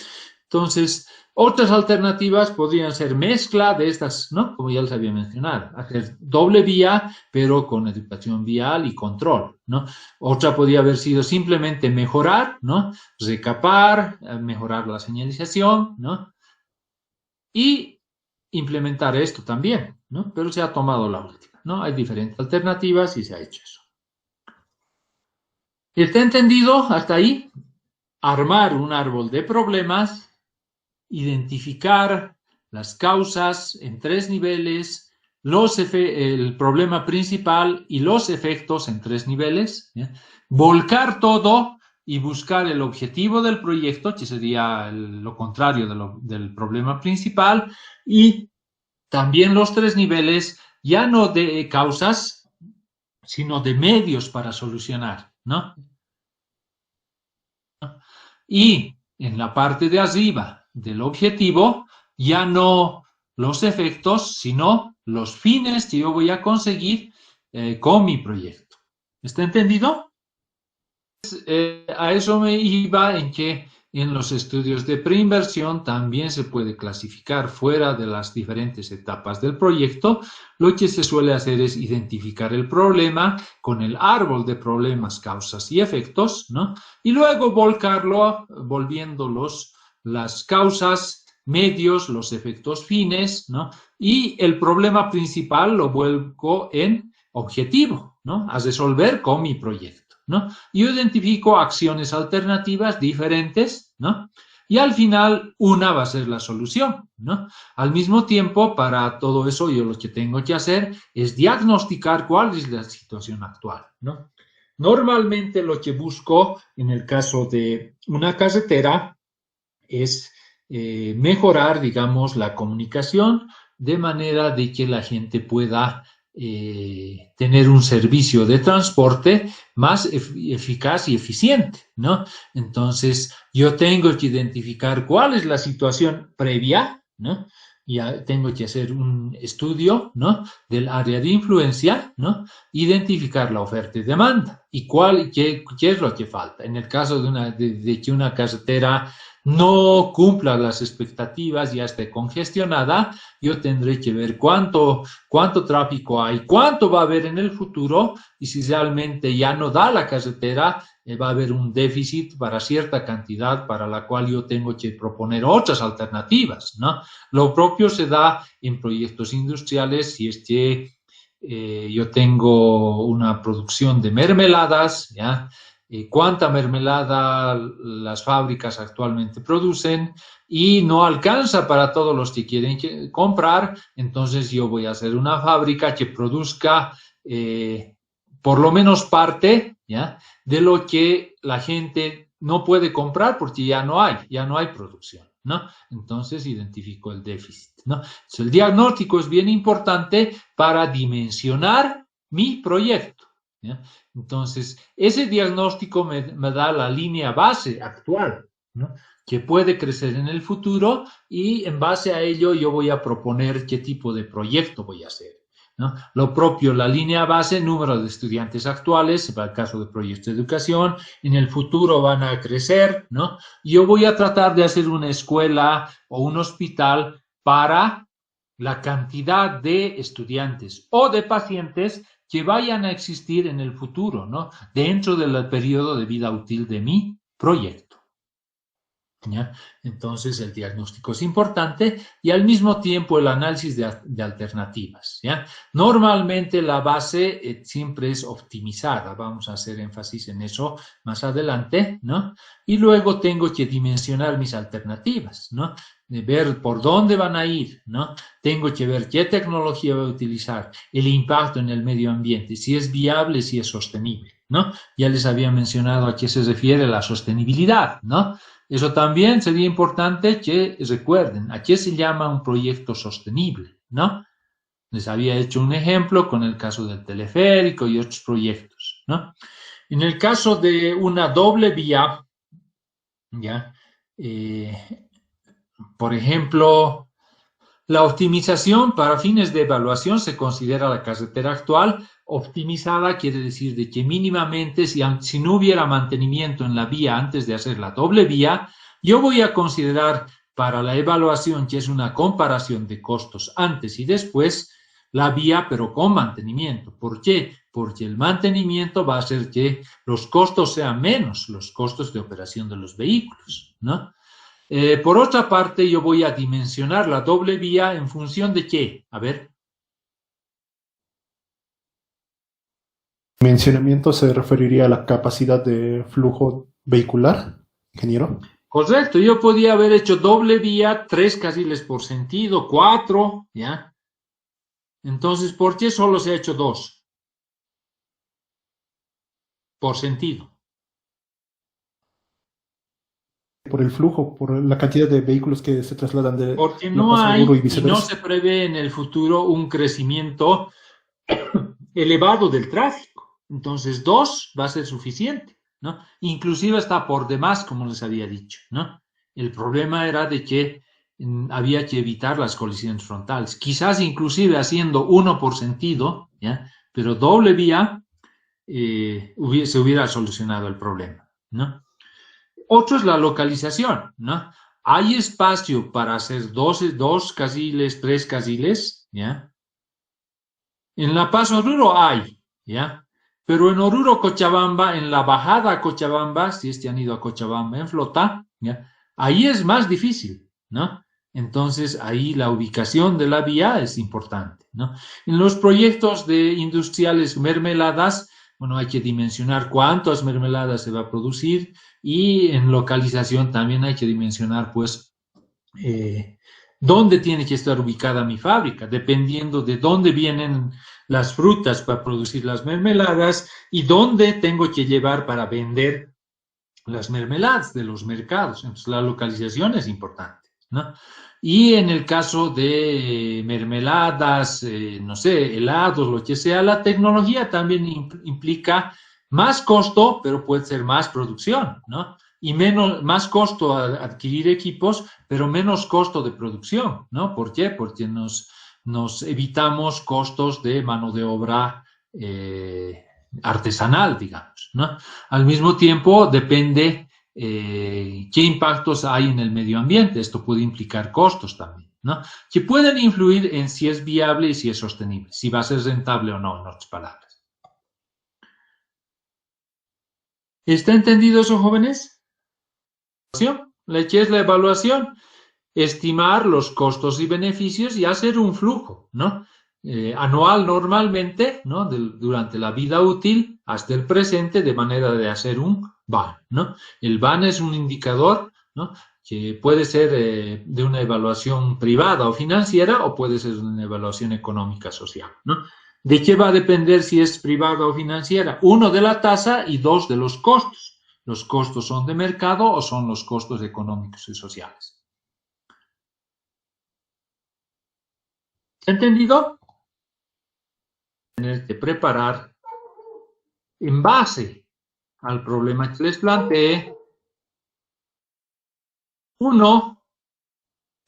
Entonces, otras alternativas podrían ser mezcla de estas, ¿no? Como ya les había mencionado, hacer doble vía, pero con educación vial y control, ¿no? Otra podría haber sido simplemente mejorar, ¿no? Recapar, mejorar la señalización, ¿no? Y implementar esto también, ¿no? Pero se ha tomado la última, ¿no? Hay diferentes alternativas y se ha hecho eso. ¿Está entendido hasta ahí? Armar un árbol de problemas, identificar las causas en 3 niveles, el problema principal y los efectos en 3 niveles, ¿ya? Volcar todo y buscar el objetivo del proyecto, que sería lo contrario del problema principal, y también los 3 niveles, ya no de causas, sino de medios para solucionar, ¿no? Y en la parte de arriba del objetivo, ya no los efectos, sino los fines que yo voy a conseguir con mi proyecto. ¿Está entendido? A eso me iba, en que en los estudios de preinversión también se puede clasificar fuera de las diferentes etapas del proyecto. Lo que se suele hacer es identificar el problema con el árbol de problemas, causas y efectos, ¿no? Y luego volcarlo, volviendo las causas, medios, los efectos fines, ¿no? Y el problema principal lo vuelco en objetivo, ¿no? A resolver con mi proyecto, ¿no? Yo identifico acciones alternativas diferentes, ¿no? Y al final, una va a ser la solución, ¿no? Al mismo tiempo, para todo eso, yo lo que tengo que hacer es diagnosticar cuál es la situación actual, ¿no? Normalmente lo que busco en el caso de una carretera es mejorar, digamos, la comunicación de manera de que la gente pueda tener un servicio de transporte más eficaz y eficiente, ¿no? Entonces, yo tengo que identificar cuál es la situación previa, ¿no? Ya tengo que hacer un estudio, ¿no? Del área de influencia, ¿no? Identificar la oferta y demanda y qué es lo que falta. En el caso de que una carretera no cumpla las expectativas, ya esté congestionada, yo tendré que ver cuánto tráfico hay, cuánto va a haber en el futuro y si realmente ya no da la carretera, va a haber un déficit para cierta cantidad para la cual yo tengo que proponer otras alternativas, ¿no? Lo propio se da en proyectos industriales si es que yo tengo una producción de mermeladas, ¿ya? Cuánta mermelada las fábricas actualmente producen y no alcanza para todos los que quieren comprar, entonces yo voy a hacer una fábrica que produzca por lo menos parte, ¿ya? De lo que la gente no puede comprar porque ya no hay producción, ¿no? Entonces identifico el déficit, ¿no? Entonces, el diagnóstico es bien importante para dimensionar mi proyecto, ¿ya? Entonces, ese diagnóstico me da la línea base actual, ¿no? Que puede crecer en el futuro y en base a ello yo voy a proponer qué tipo de proyecto voy a hacer, ¿no? Lo propio, la línea base, número de estudiantes actuales, para el caso de proyectos de educación, en el futuro van a crecer, ¿no? Yo voy a tratar de hacer una escuela o un hospital para la cantidad de estudiantes o de pacientes que vayan a existir en el futuro, ¿no? Dentro del periodo de vida útil de mi proyecto, ¿ya? Entonces, el diagnóstico es importante y al mismo tiempo el análisis de alternativas, ¿ya? Normalmente la base siempre es optimizada, vamos a hacer énfasis en eso más adelante, ¿no? Y luego tengo que dimensionar mis alternativas, ¿no? De ver por dónde van a ir, ¿no? Tengo que ver qué tecnología voy a utilizar, el impacto en el medio ambiente, si es viable, si es sostenible, ¿no? Ya les había mencionado a qué se refiere la sostenibilidad, ¿no? Eso también sería importante que recuerden a qué se llama un proyecto sostenible, ¿no? Les había hecho un ejemplo con el caso del teleférico y otros proyectos, ¿no? En el caso de una doble vía, ¿ya? Por ejemplo, la optimización para fines de evaluación se considera la carretera actual. Optimizada quiere decir de que mínimamente si no hubiera mantenimiento en la vía antes de hacer la doble vía, yo voy a considerar para la evaluación, que es una comparación de costos antes y después, la vía pero con mantenimiento. ¿Por qué? Porque el mantenimiento va a hacer que los costos sean menos, los costos de operación de los vehículos, ¿no? Por otra parte, yo voy a dimensionar la doble vía en función de qué. A ver. Mencionamiento se referiría a la capacidad de flujo vehicular, ingeniero. Correcto, yo podía haber hecho doble vía, 3 carriles por sentido, 4, ¿ya? Entonces, ¿por qué solo se ha hecho 2? Por sentido. Por el flujo, por la cantidad de vehículos que se trasladan de Porque La no Paz al hay Muro y y no viceversa. se prevé en el futuro un crecimiento elevado del tráfico. Entonces, 2 va a ser suficiente, ¿no? Inclusive está por demás, como les había dicho, ¿no? El problema era de que había que evitar las colisiones frontales. Quizás inclusive haciendo 1 por sentido, ¿ya? Pero doble vía se hubiera solucionado el problema, ¿no? Otro es la localización, ¿no? Hay espacio para hacer 2 carriles, 3 carriles, ¿ya? En La Paz, Oruro hay, ¿ya? Pero en Oruro, Cochabamba, en la bajada a Cochabamba, si es que han ido a Cochabamba en flota, ¿ya? Ahí es más difícil, ¿no? Entonces, ahí la ubicación de la vía es importante, ¿no? En los proyectos de industriales mermeladas, bueno, hay que dimensionar cuántas mermeladas se va a producir y en localización también hay que dimensionar, pues, dónde tiene que estar ubicada mi fábrica, dependiendo de dónde vienen las frutas para producir las mermeladas y dónde tengo que llevar para vender las mermeladas de los mercados. Entonces, la localización es importante, ¿no? Y en el caso de mermeladas, no sé, helados, lo que sea, la tecnología también implica más costo, pero puede ser más producción, ¿no? Y más costo adquirir equipos, pero menos costo de producción, ¿no? ¿Por qué? Porque nos evitamos costos de mano de obra artesanal, digamos, ¿no? Al mismo tiempo, depende qué impactos hay en el medio ambiente. Esto puede implicar costos también, ¿no? Que pueden influir en si es viable y si es sostenible, si va a ser rentable o no, en otras palabras. ¿Está entendido eso, jóvenes? ¿Qué es la evaluación? Estimar los costos y beneficios y hacer un flujo, ¿no? Anual normalmente, ¿no? Durante la vida útil hasta el presente, de manera de hacer un BAN, ¿no? El BAN es un indicador, ¿no? Que puede ser de una evaluación privada o financiera o puede ser de una evaluación económica social, ¿no? ¿De qué va a depender si es privada o financiera? Uno, de la tasa y dos, de los costos. ¿Los costos son de mercado o son los costos económicos y sociales? ¿Entendido? Tener que preparar en base al problema que les planteé. Uno,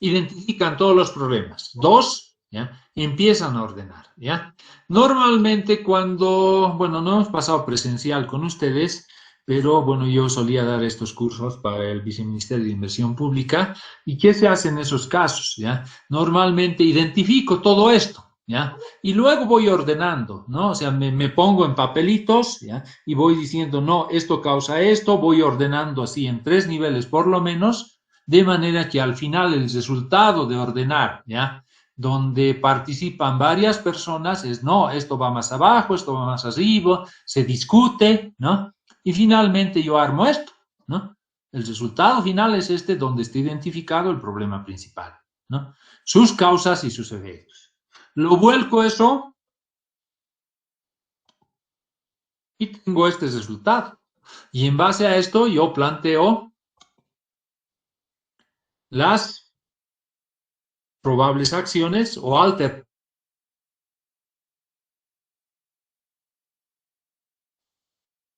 identifican todos los problemas. Dos, ¿ya? Empiezan a ordenar, ¿ya? Normalmente cuando, bueno, no hemos pasado presencial con ustedes, pero bueno, yo solía dar estos cursos para el Viceministerio de Inversión Pública. ¿Y qué se hace en esos casos? ¿Ya? Normalmente identifico todo esto, ¿ya? Y luego voy ordenando, ¿no? O sea, me pongo en papelitos, ¿ya? Y voy diciendo, no, esto causa esto, voy ordenando así en 3 niveles por lo menos, de manera que al final el resultado de ordenar, ¿ya? Donde participan varias personas es, no, esto va más abajo, esto va más arriba, se discute, ¿no? Y finalmente yo armo esto, ¿no? El resultado final es este, donde está identificado el problema principal, ¿no? Sus causas y sus efectos. Lo vuelco eso y tengo este resultado. Y en base a esto yo planteo las probables acciones o alternativas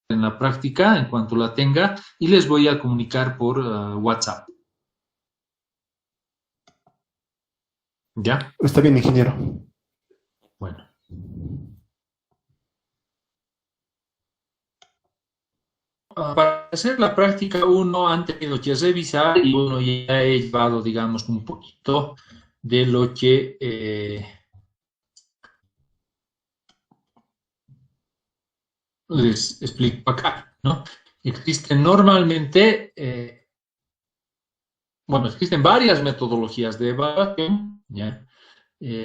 en la práctica en cuanto la tenga y les voy a comunicar por WhatsApp. ¿Ya? Está bien, ingeniero. Bueno. Para hacer la práctica uno han tenido que revisar y uno ya he llevado, digamos, un poquito de lo que les explico acá, ¿no? Existen normalmente, bueno, existen varias metodologías de evaluación, ¿ya?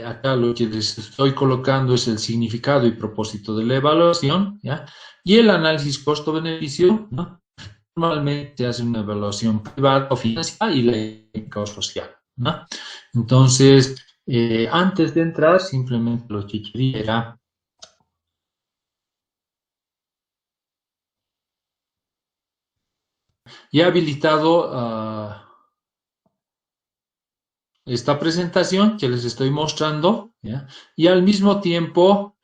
Acá lo que les estoy colocando es el significado y propósito de la evaluación, ¿ya? Y el análisis costo-beneficio, ¿no? Normalmente se hace una evaluación privada o financiera y la ética o social, ¿no? Entonces, antes de entrar, simplemente lo que quería era ya habilitado esta presentación que les estoy mostrando, ¿ya? Y al mismo tiempo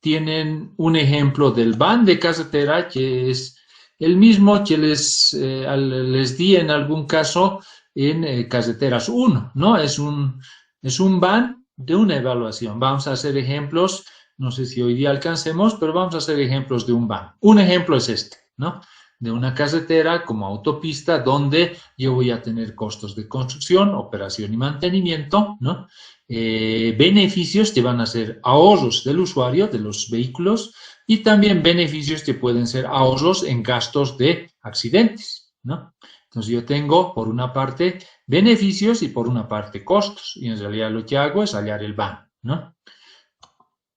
tienen un ejemplo del BAN de carretera que es el mismo que les di en algún caso en Carreteras 1, ¿no? Es un BAN de una evaluación. Vamos a hacer ejemplos, no sé si hoy día alcancemos, pero vamos a hacer ejemplos de un BAN. Un ejemplo es este, ¿no? De una carretera como autopista donde yo voy a tener costos de construcción, operación y mantenimiento, ¿no? Beneficios que van a ser ahorros del usuario, de los vehículos, y también beneficios que pueden ser ahorros en gastos de accidentes, ¿no? Entonces yo tengo por una parte beneficios y por una parte costos, y en realidad lo que hago es hallar el BAN, ¿no?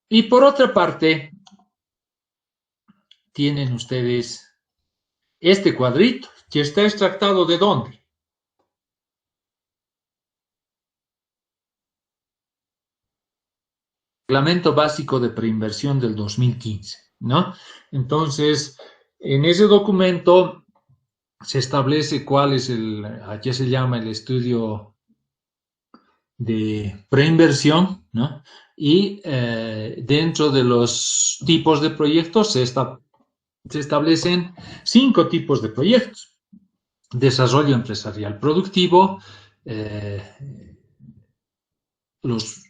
Y por otra parte, tienen ustedes este cuadrito, que está extractado ¿de dónde? Reglamento básico de preinversión del 2015, ¿no? Entonces, en ese documento se establece cuál es aquí se llama el estudio de preinversión, ¿no? Y dentro de los tipos de proyectos se establecen 5 tipos de proyectos. Desarrollo empresarial productivo, los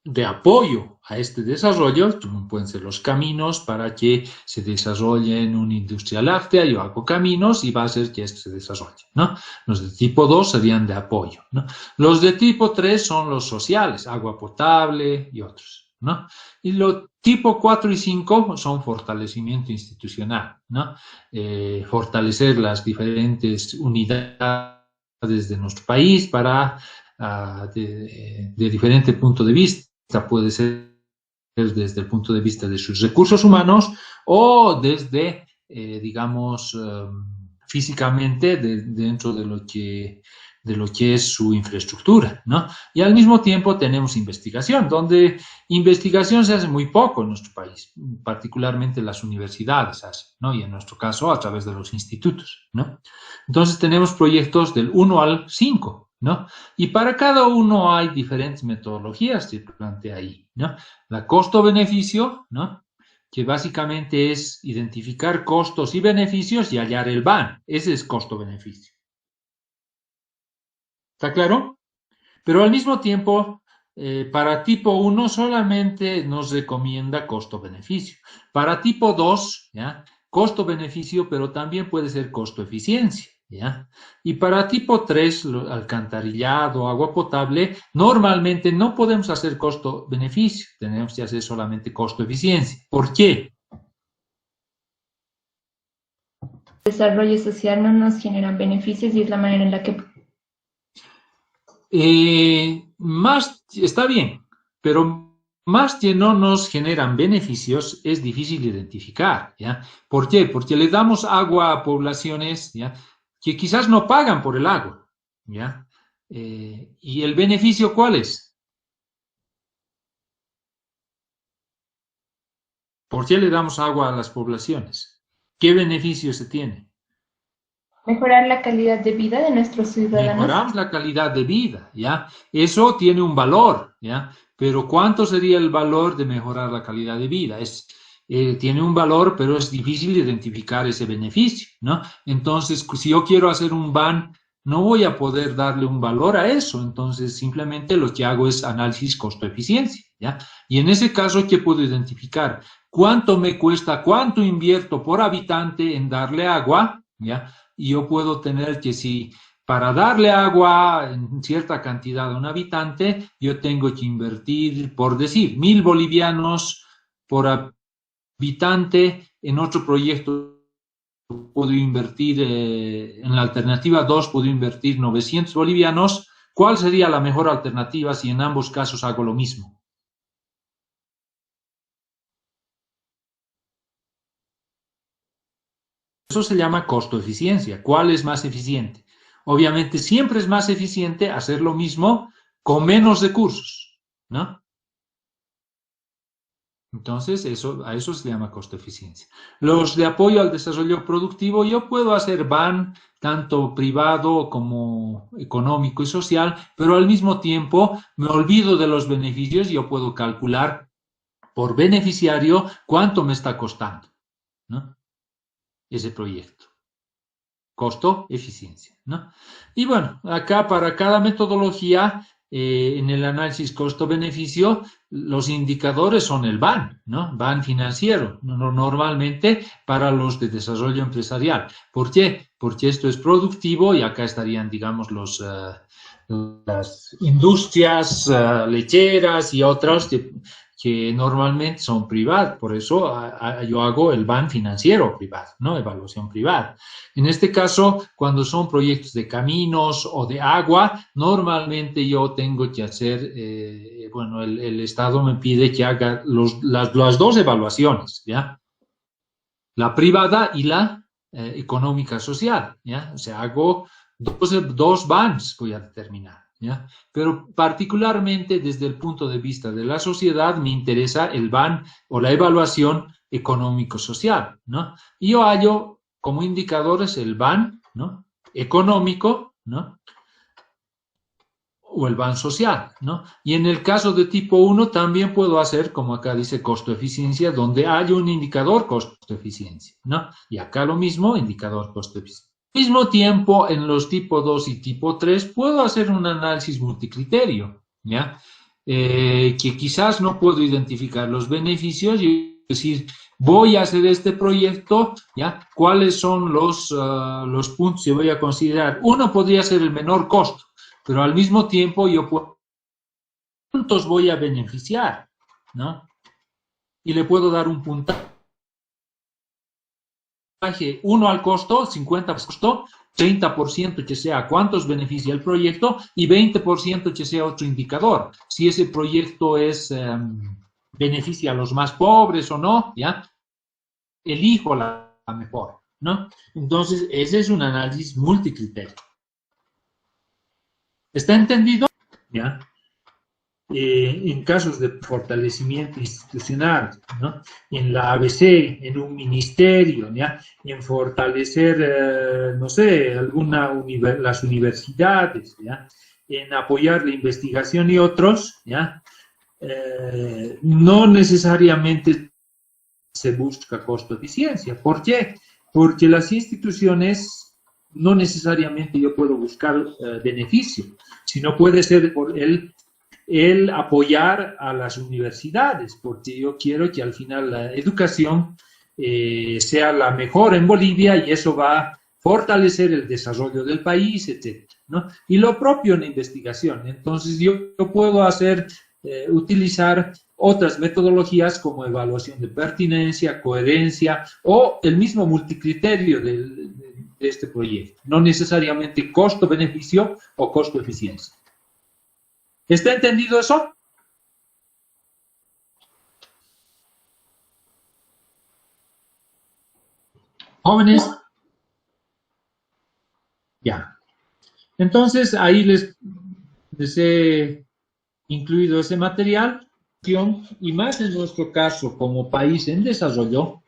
de apoyo a este desarrollo, pueden ser los caminos para que se desarrolle en una industria láctea, yo hago caminos y va a hacer que esto se desarrolle, ¿no? Los de tipo 2 serían de apoyo, ¿no? Los de tipo 3 son los sociales, agua potable y otros, ¿no? Y los tipo 4 y 5 son fortalecimiento institucional, ¿no? Fortalecer las diferentes unidades de nuestro país para, de diferente punto de vista. Puede ser desde el punto de vista de sus recursos humanos o desde, digamos, físicamente dentro de lo que es su infraestructura, ¿no? Y al mismo tiempo tenemos investigación, donde investigación se hace muy poco en nuestro país, particularmente las universidades hacen, ¿no? Y en nuestro caso a través de los institutos, ¿no? Entonces tenemos proyectos del 1 al 5, ¿no? Y para cada uno hay diferentes metodologías, se plantea ahí, ¿no? La costo-beneficio, ¿no? Que básicamente es identificar costos y beneficios y hallar el BAN. Ese es costo-beneficio. ¿Está claro? Pero al mismo tiempo, para tipo 1 solamente nos recomienda costo-beneficio. Para tipo 2, ¿ya? Costo-beneficio, pero también puede ser costo-eficiencia, ¿ya? Y para tipo 3, alcantarillado, agua potable, normalmente no podemos hacer costo-beneficio, tenemos que hacer solamente costo-eficiencia. ¿Por qué? Desarrollo social no nos generan beneficios y es la manera en la que... Más está bien, pero más que no nos generan beneficios es difícil identificar, ¿ya? ¿Por qué? Porque le damos agua a poblaciones, ¿ya? Que quizás no pagan por el agua, ¿ya? ¿Y el beneficio cuál es? ¿Por qué le damos agua a las poblaciones? ¿Qué beneficio se tiene? Mejorar la calidad de vida de nuestros ciudadanos. Mejoramos la calidad de vida, ¿ya? Eso tiene un valor, ¿ya? Pero ¿cuánto sería el valor de mejorar la calidad de vida? Tiene un valor, pero es difícil identificar ese beneficio, ¿no? Entonces, si yo quiero hacer un BAN, no voy a poder darle un valor a eso. Entonces, simplemente lo que hago es análisis costo-eficiencia, ¿ya? Y en ese caso, ¿qué puedo identificar? ¿Cuánto me cuesta, cuánto invierto por habitante en darle agua, ¿ya? Y yo puedo tener que si para darle agua en cierta cantidad a un habitante, yo tengo que invertir, por decir, 1.000 bolivianos por habitante. En otro proyecto puedo invertir, en la alternativa 2 puedo invertir 900 bolivianos. ¿Cuál sería la mejor alternativa si en ambos casos hago lo mismo? Eso se llama costo-eficiencia. ¿Cuál es más eficiente? Obviamente siempre es más eficiente hacer lo mismo con menos recursos, ¿no? Entonces, a eso se llama costo-eficiencia. Los de apoyo al desarrollo productivo, yo puedo hacer BAN, tanto privado como económico y social, pero al mismo tiempo me olvido de los beneficios y yo puedo calcular por beneficiario cuánto me está costando, ¿no? Ese proyecto. Costo-eficiencia, ¿no? Y bueno, acá para cada metodología, en el análisis costo-beneficio, los indicadores son el BAN, ¿no? BAN financiero, normalmente para los de desarrollo empresarial. ¿Por qué? Porque esto es productivo y acá estarían, digamos, las industrias lecheras y otras que normalmente son privadas. Por eso yo hago el BAN financiero privado, ¿no? Evaluación privada. En este caso, cuando son proyectos de caminos o de agua, normalmente yo tengo que hacer, bueno, el Estado me pide que haga las dos evaluaciones, ¿ya? la privada y la económica social, ¿ya? O sea, hago dos bans, voy a determinar, ¿ya? Pero particularmente desde el punto de vista de la sociedad me interesa el ban o la evaluación económico-social, ¿no? Y yo hallo como indicadores el ban, ¿no? Económico, ¿no? O el ban social, ¿no? Y en el caso de tipo 1 también puedo hacer, como acá dice, costo-eficiencia, donde hay un indicador costo-eficiencia, ¿no? Y acá lo mismo, indicador costo-eficiencia. Al mismo tiempo, en los tipo 2 y tipo 3 puedo hacer un análisis multicriterio, ¿ya? Que quizás no puedo identificar los beneficios y decir, voy a hacer este proyecto, ¿ya? ¿Cuáles son los puntos que voy a considerar? Uno podría ser el menor costo, pero al mismo tiempo yo puedo, ¿cuántos voy a beneficiar? ¿No? Y le puedo dar un puntaje, 1 al costo, 50 al costo, 30% que sea cuántos beneficia el proyecto y 20% que sea otro indicador. Si ese proyecto beneficia a los más pobres o no, ¿ya? Elijo la mejor, ¿no? Entonces, ese es un análisis multicriterio. ¿Está entendido? ¿Ya? En casos de fortalecimiento institucional, ¿no? En la ABC, en un ministerio, ¿ya? En fortalecer, no sé, las universidades, ¿ya? En apoyar la investigación y otros, ¿ya? No necesariamente se busca costo-eficiencia. ¿Por qué? Porque las instituciones no necesariamente yo puedo buscar beneficio, sino puede ser por el apoyar a las universidades, porque yo quiero que al final la educación sea la mejor en Bolivia y eso va a fortalecer el desarrollo del país, etc., ¿no? Y lo propio en investigación. Entonces yo puedo utilizar otras metodologías como evaluación de pertinencia, coherencia o el mismo multicriterio de este proyecto, no necesariamente costo-beneficio o costo-eficiencia. ¿Está entendido eso? ¿Jóvenes? Ya. Entonces, ahí les he incluido ese material y más en nuestro caso como país en desarrollo,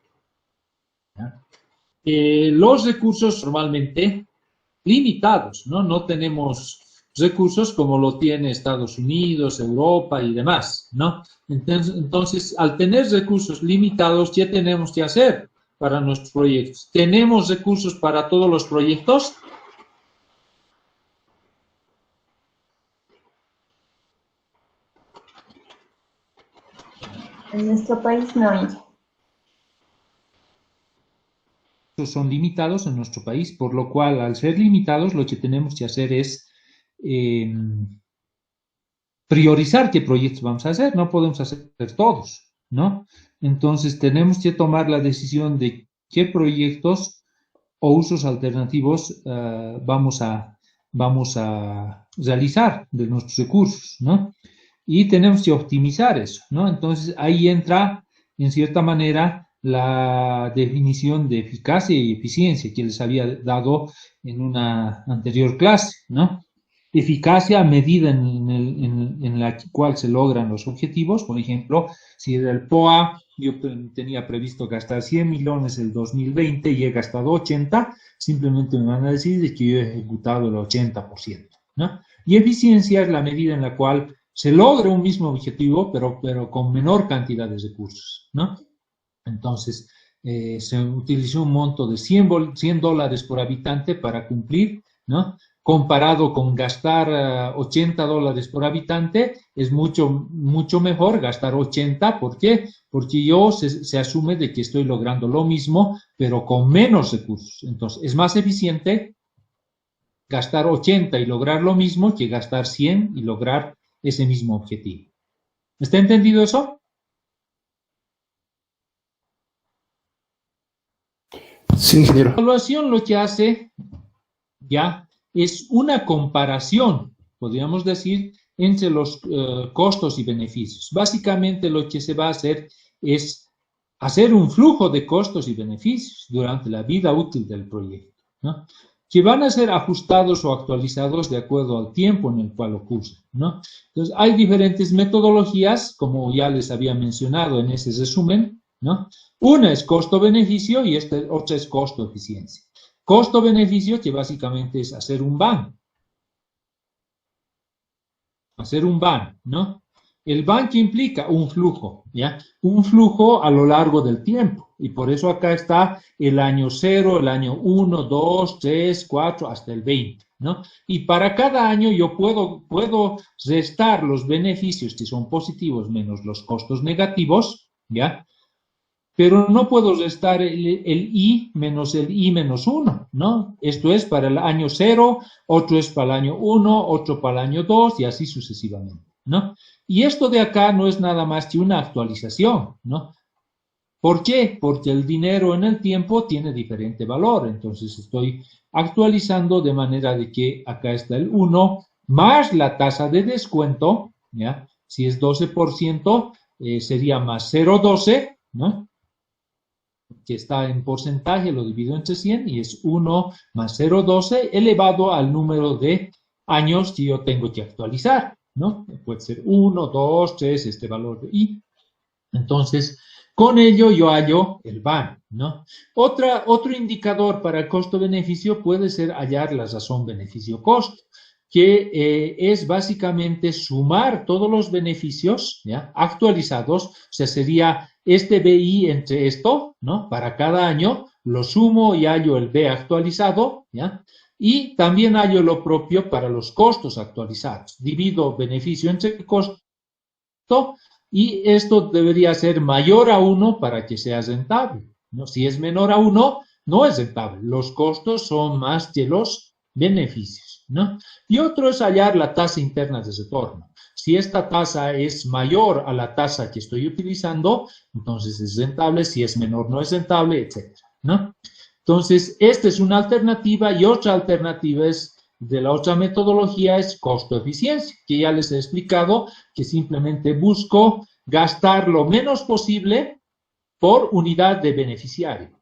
los recursos normalmente limitados, ¿no? No tenemos recursos como lo tiene Estados Unidos, Europa y demás, ¿no? Entonces, al tener recursos limitados, ¿qué tenemos que hacer para nuestros proyectos? ¿Tenemos recursos para todos los proyectos? En nuestro país no hay. Son limitados en nuestro país, por lo cual, al ser limitados, lo que tenemos que hacer es priorizar qué proyectos vamos a hacer. No podemos hacer todos, ¿no? Entonces, tenemos que tomar la decisión de qué proyectos o usos alternativos vamos a realizar de nuestros recursos, ¿no? Y tenemos que optimizar eso, ¿no? Entonces, ahí entra, en cierta manera, la definición de eficacia y eficiencia que les había dado en una anterior clase, ¿no? Eficacia medida en la cual se logran los objetivos. Por ejemplo, si del POA yo tenía previsto gastar 100 millones el 2020 y he gastado 80, simplemente me van a decir que yo he ejecutado el 80%, ¿no? Y eficiencia es la medida en la cual se logra un mismo objetivo, pero con menor cantidad de recursos, ¿no? Entonces, se utilizó un monto de $100 por habitante para cumplir, ¿no? Comparado con gastar $80 por habitante, es mucho mejor gastar 80. ¿Por qué? Porque se asume de que estoy logrando lo mismo, pero con menos recursos. Entonces, es más eficiente gastar 80 y lograr lo mismo que gastar 100 y lograr ese mismo objetivo. ¿Está entendido eso? Sí, ingeniero. La evaluación lo que hace ya es una comparación, podríamos decir, entre los costos y beneficios. Básicamente lo que se va a hacer es hacer un flujo de costos y beneficios durante la vida útil del proyecto, ¿no? Que van a ser ajustados o actualizados de acuerdo al tiempo en el cual ocurren, ¿no? Entonces, hay diferentes metodologías, como ya les había mencionado en ese resumen, ¿no? Una es costo-beneficio y otra es costo-eficiencia. Costo-beneficio, que básicamente es hacer un BAN. Hacer un BAN, ¿no? El BAN que implica un flujo, ¿ya? Un flujo a lo largo del tiempo. Y por eso acá está el año 0, el año 1, 2, 3, 4, hasta el 20, ¿no? Y para cada año yo puedo restar los beneficios que son positivos menos los costos negativos, ¿ya? Pero no puedo restar el I menos el I menos 1, ¿no? Esto es para el año 0, otro es para el año 1, otro para el año 2 y así sucesivamente, ¿no? Y esto de acá no es nada más que una actualización, ¿no? ¿Por qué? Porque el dinero en el tiempo tiene diferente valor, entonces estoy actualizando de manera de que acá está el 1 más la tasa de descuento, ¿ya? Si es 12%, sería más 0,12, ¿no? Que está en porcentaje, lo divido entre 100 y es 1 más 0,12 elevado al número de años que yo tengo que actualizar, ¿no? Puede ser 1, 2, 3, este valor de I. Entonces, con ello yo hallo el BAN, ¿no? Otro indicador para costo-beneficio puede ser hallar la razón beneficio-costo, que es básicamente sumar todos los beneficios, ¿ya? Actualizados, o sea, sería este BI entre esto, ¿no? Para cada año lo sumo y hallo el B actualizado, ¿ya? Y también hallo lo propio para los costos actualizados. Divido beneficio entre costo y esto debería ser mayor a 1 para que sea rentable, ¿no? Si es menor a 1, no es rentable. Los costos son más que los beneficios, ¿no? Y otro es hallar la tasa interna de retorno. Si esta tasa es mayor a la tasa que estoy utilizando, entonces es rentable. Si es menor, no es rentable, etc., ¿no? Entonces, esta es una alternativa y otra alternativa es de la otra metodología es costo-eficiencia, que ya les he explicado que simplemente busco gastar lo menos posible por unidad de beneficiario.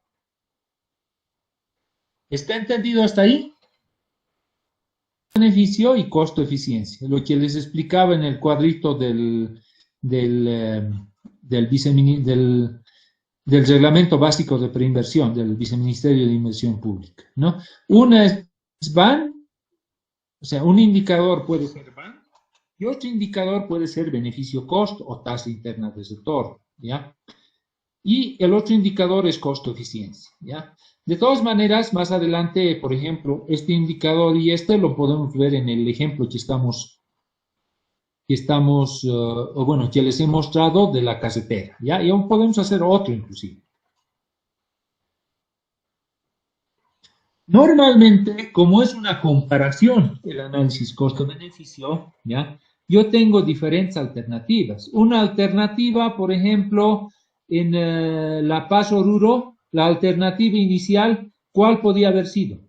¿Está entendido hasta ahí? Beneficio y costo-eficiencia, lo que les explicaba en el cuadrito del reglamento básico de preinversión del Viceministerio de Inversión Pública, ¿no? Una es BAN. O sea, un indicador puede ser BAN y otro indicador puede ser beneficio-costo o tasa interna de retorno, ¿ya? Y el otro indicador es costo-eficiencia, ¿ya? De todas maneras, más adelante, por ejemplo, este indicador y este lo podemos ver en el ejemplo que que les he mostrado de la casetera, ¿ya? Y aún podemos hacer otro inclusive. Normalmente, como es una comparación, el análisis costo-beneficio, ¿ya? Yo tengo diferentes alternativas. Una alternativa, por ejemplo, en La Paz Oruro, la alternativa inicial, ¿cuál podía haber sido?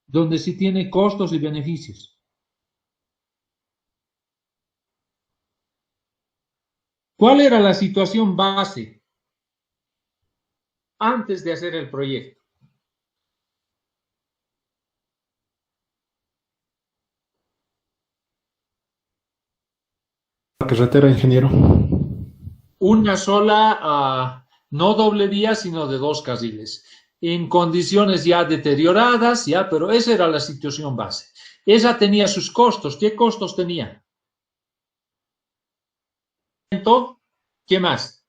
Donde sí tiene costos y beneficios. ¿Cuál era la situación base antes de hacer el proyecto? La carretera, ingeniero. Una sola, no doble vía, sino de 2 carriles, en condiciones ya deterioradas, ya, pero esa era la situación base. Esa tenía sus costos. ¿Qué costos tenía? ¿Qué más?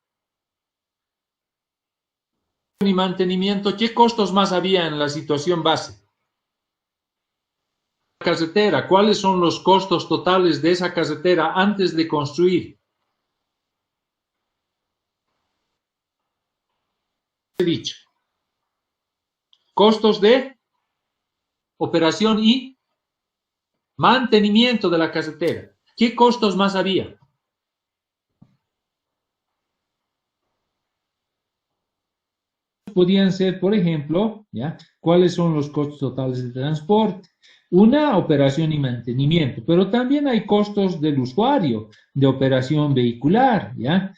Y mantenimiento. ¿Qué costos más había en la situación base? Carretera. ¿Cuáles son los costos totales de esa carretera antes de construir? He dicho. Costos de operación y mantenimiento de la carretera. ¿Qué costos más había? Podían ser, por ejemplo, ¿ya? ¿Cuáles son los costos totales de transporte? Una, operación y mantenimiento, pero también hay costos del usuario, de operación vehicular, ¿ya?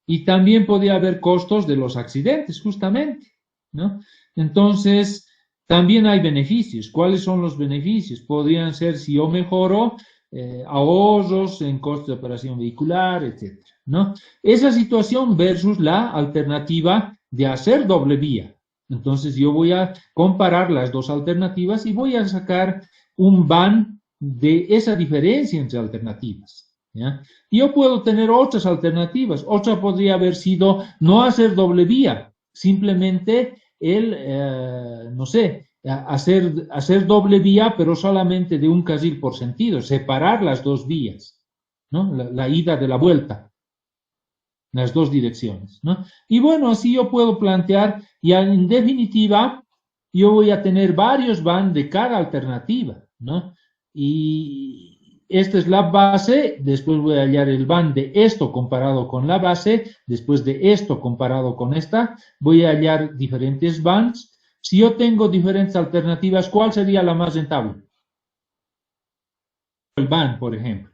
Y también podía haber costos de los accidentes, justamente, ¿no? Entonces, también hay beneficios. ¿Cuáles son los beneficios? Podrían ser, si yo mejoro, ahorros en costos de operación vehicular, etcétera, ¿no? Esa situación versus la alternativa de hacer doble vía. Entonces, yo voy a comparar las dos alternativas y voy a sacar un van de esa diferencia entre alternativas, ¿ya? Yo puedo tener otras alternativas. Otra podría haber sido no hacer doble vía, simplemente no sé, hacer doble vía, pero solamente de un carril por sentido, separar las dos vías, ¿no? La ida de la vuelta, las dos direcciones, ¿no? Y bueno, así yo puedo plantear, y en definitiva, yo voy a tener varios van de cada alternativa, ¿no? Y esta es la base, después voy a hallar el van de esto comparado con la base, después de esto comparado con esta, voy a hallar diferentes vans. Si yo tengo diferentes alternativas, ¿cuál sería la más rentable? El van, por ejemplo.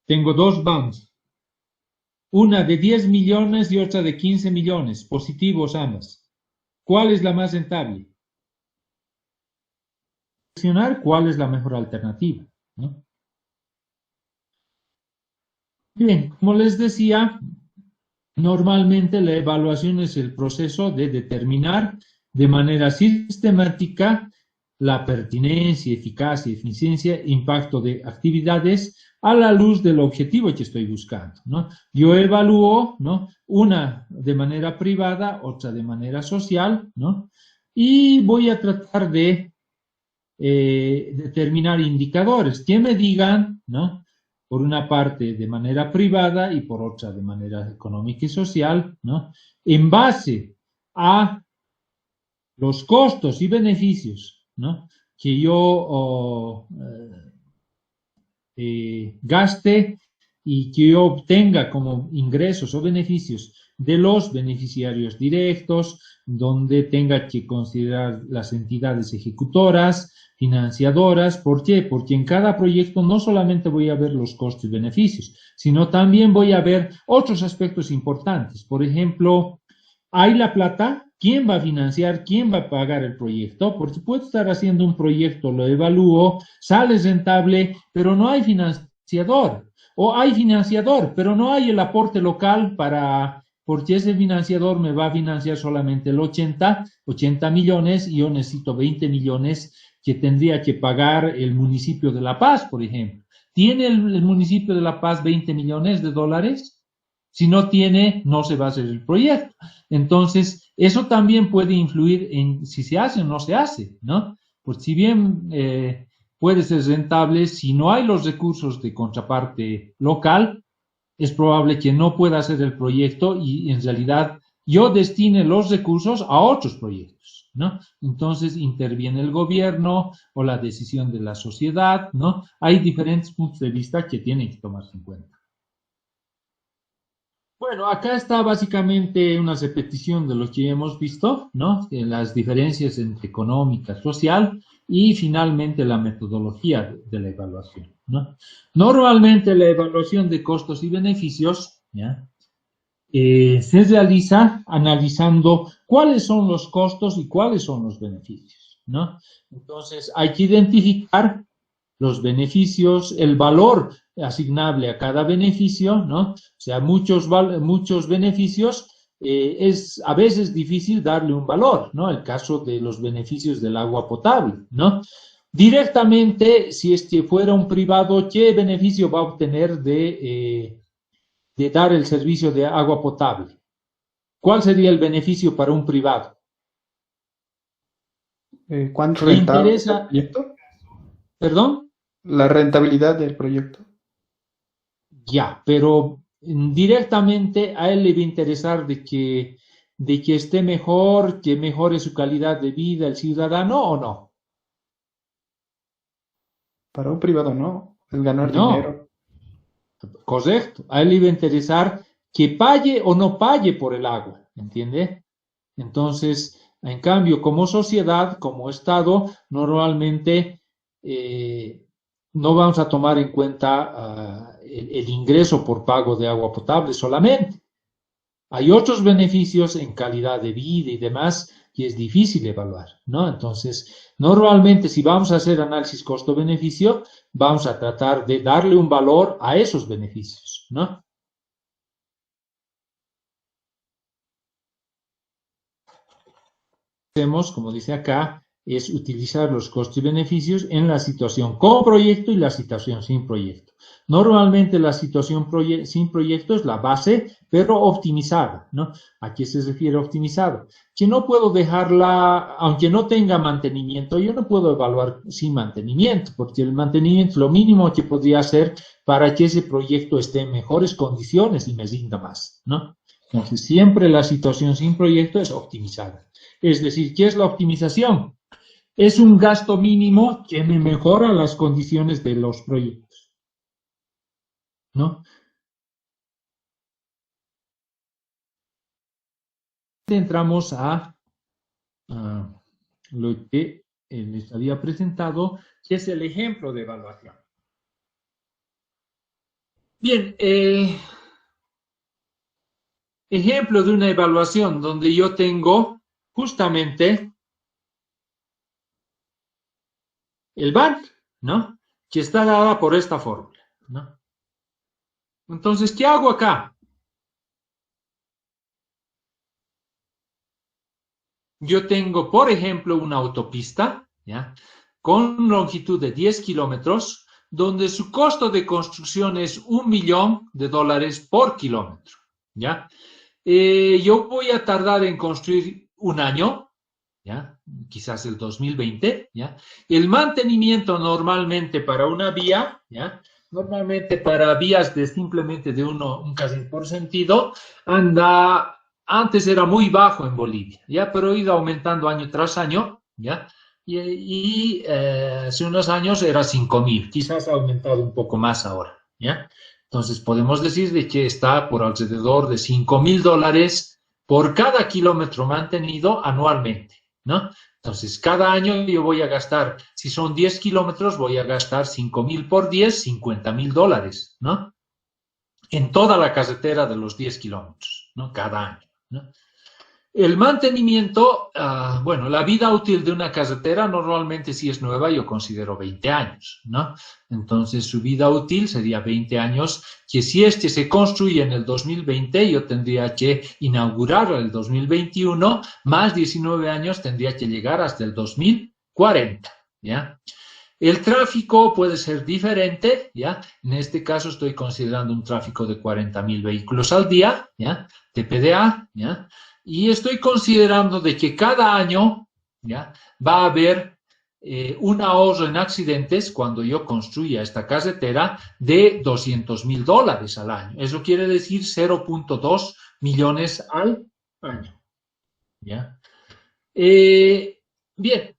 Tengo dos vans, una de 10 millones y otra de 15 millones, positivos ambas. ¿Cuál es la más rentable? ¿Cuál es la mejor alternativa, ¿no? Bien, como les decía, normalmente la evaluación es el proceso de determinar de manera sistemática la pertinencia, eficacia, eficiencia, impacto de actividades a la luz del objetivo que estoy buscando, ¿no? Yo evalúo, ¿no?, una de manera privada, otra de manera social, ¿no? Y voy a tratar de determinar indicadores que me digan, ¿no?, por una parte de manera privada y por otra de manera económica y social, ¿no?, en base a los costos y beneficios, ¿no?, que yo gaste y que yo obtenga como ingresos o beneficios de los beneficiarios directos, donde tenga que considerar las entidades ejecutoras, financiadoras. ¿Por qué? Porque en cada proyecto no solamente voy a ver los costos y beneficios, sino también voy a ver otros aspectos importantes. Por ejemplo, ¿hay la plata? ¿Quién va a financiar? ¿Quién va a pagar el proyecto? Porque puedo estar haciendo un proyecto, lo evalúo, sale rentable, pero no hay financiador. O hay financiador, pero no hay el aporte local porque ese financiador me va a financiar solamente el 80 millones y yo necesito 20 millones que tendría que pagar el municipio de La Paz, por ejemplo. ¿Tiene el municipio de La Paz 20 millones de dólares? Si no tiene, no se va a hacer el proyecto. Entonces, eso también puede influir en si se hace o no se hace, ¿no? Porque si bien puede ser rentable, si no hay los recursos de contraparte local, es probable que no pueda hacer el proyecto y en realidad yo destine los recursos a otros proyectos, ¿no? Entonces interviene el gobierno o la decisión de la sociedad, ¿no? Hay diferentes puntos de vista que tienen que tomarse en cuenta. Bueno, acá está básicamente una repetición de lo que hemos visto, ¿no? Las diferencias entre económica, social y finalmente la metodología de la evaluación, ¿no? Normalmente la evaluación de costos y beneficios, ¿ya?, se realiza analizando cuáles son los costos y cuáles son los beneficios, ¿no? Entonces hay que identificar los beneficios, el valor asignable a cada beneficio, ¿no? O sea, muchos beneficios, es a veces difícil darle un valor, ¿no? El caso de los beneficios del agua potable, ¿no? Directamente, si es que fuera un privado, ¿qué beneficio va a obtener de dar el servicio de agua potable? ¿Cuál sería el beneficio para un privado? ¿Cuánto ¿Le rentable es el interesa? proyecto? ¿Perdón? La rentabilidad del proyecto. Ya, pero directamente a él le va a interesar de que esté mejor, que mejore su calidad de vida el ciudadano o no. Para un privado no, es ganar No, dinero. correcto. A él le va a interesar que pague o no pague por el agua, ¿entiende? Entonces, en cambio, como sociedad, como Estado, normalmente no vamos a tomar en cuenta el ingreso por pago de agua potable solamente. Hay otros beneficios en calidad de vida y demás que es difícil evaluar, ¿no? Entonces, normalmente si vamos a hacer análisis costo-beneficio, vamos a tratar de darle un valor a esos beneficios, ¿no? Hacemos, como dice acá, es utilizar los costos y beneficios en la situación con proyecto y la situación sin proyecto. Normalmente la situación sin proyecto es la base, pero optimizada, ¿no? ¿A qué se refiere optimizada? Que no puedo dejarla, aunque no tenga mantenimiento, yo no puedo evaluar sin mantenimiento, porque el mantenimiento es lo mínimo que podría hacer para que ese proyecto esté en mejores condiciones y me rinda más, ¿no? Entonces, siempre la situación sin proyecto es optimizada. Es decir, ¿qué es la optimización? Es un gasto mínimo que me mejora las condiciones de los proyectos, ¿no? Entramos a lo que les había presentado, que es el ejemplo de evaluación. Bien, ejemplo de una evaluación donde yo tengo justamente el BAN, ¿no? Que está dada por esta fórmula, ¿no? Entonces, ¿qué hago acá? Yo tengo, por ejemplo, una autopista, ¿ya? Con longitud de 10 kilómetros, donde su costo de construcción es $1.000.000 por kilómetro, ¿ya? Yo voy a tardar en construir un año, ¿ya? Quizás el 2020, ¿ya? El mantenimiento normalmente para una vía, ¿ya? Normalmente para vías de simplemente de un carril por sentido, antes era muy bajo en Bolivia, ¿ya? Pero ha ido aumentando año tras año, ¿ya? Y hace unos años era 5.000, quizás ha aumentado un poco más ahora, ¿ya? Entonces podemos decir de que está por alrededor de $5.000 por cada kilómetro mantenido anualmente, ¿no? Entonces, cada año yo voy a gastar, si son 10 kilómetros, voy a gastar 5.000 por 10, $50.000, ¿no? En toda la carretera de los 10 kilómetros, ¿no? Cada año, ¿no? El mantenimiento, bueno, la vida útil de una carretera normalmente si es nueva yo considero 20 años, ¿no? Entonces su vida útil sería 20 años, que si este se construye en el 2020 yo tendría que inaugurarlo en el 2021, más 19 años tendría que llegar hasta el 2040, ¿ya? El tráfico puede ser diferente, ¿ya? En este caso estoy considerando un tráfico de 40.000 vehículos al día, ¿ya? TPDA, ¿ya? Y estoy considerando de que cada año, ¿ya? Va a haber un ahorro en accidentes cuando yo construya esta carretera de $200.000 al año. Eso quiere decir 0.2 millones al año, ¿ya? Bien.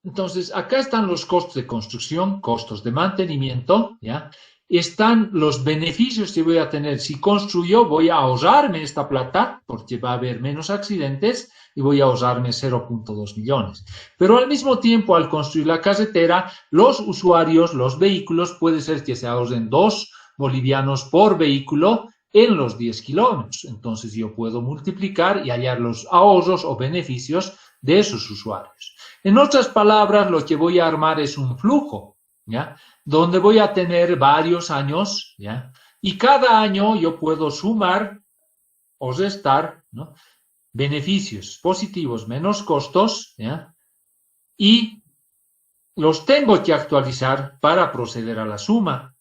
Entonces, acá están los costos de construcción, costos de mantenimiento, ¿ya? Están los beneficios que voy a tener. Si construyo, voy a ahorrarme esta plata, porque va a haber menos accidentes, y voy a ahorrarme 0.2 millones. Pero al mismo tiempo, al construir la carretera, los usuarios, los vehículos, puede ser que se ahorren 2 bolivianos por vehículo en los 10 kilómetros. Entonces, yo puedo multiplicar y hallar los ahorros o beneficios de esos usuarios. En otras palabras, lo que voy a armar es un flujo, ¿ya? Donde voy a tener varios años, ¿ya? Y cada año yo puedo sumar o restar, ¿no? Beneficios positivos menos costos, ¿ya? Y los tengo que actualizar para proceder a la suma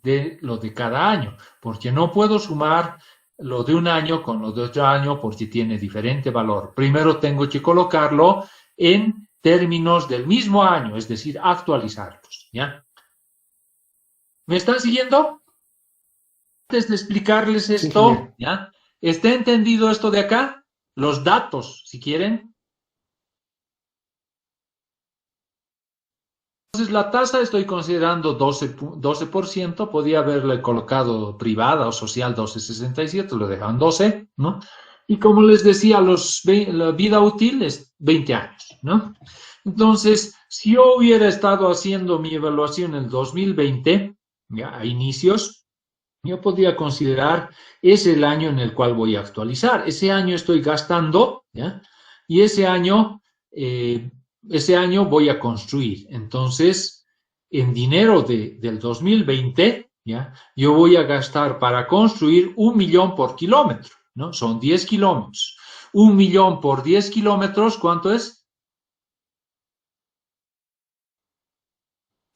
de lo de cada año, porque no puedo sumar lo de un año con lo de otro año porque tiene diferente valor. Primero tengo que colocarlo en términos del mismo año, es decir, actualizarlos, ¿ya? ¿Me están siguiendo? Antes de explicarles esto, señor. ¿ya? ¿Está entendido esto de acá? Los datos, si quieren. Entonces, la tasa estoy considerando 12%, podía haberle colocado privada o social 12.67, lo dejan 12, ¿no? Y como les decía, la vida útil es 20 años, ¿no? Entonces, si yo hubiera estado haciendo mi evaluación en el 2020, ya, a inicios, yo podría considerar es el año en el cual voy a actualizar. Ese año estoy gastando, ¿ya? Y ese año voy a construir. Entonces, en dinero del 2020, ¿ya? Yo voy a gastar para construir 1.000.000 por kilómetro, ¿no? Son 10 kilómetros. 1.000.000 por 10 kilómetros, ¿cuánto es?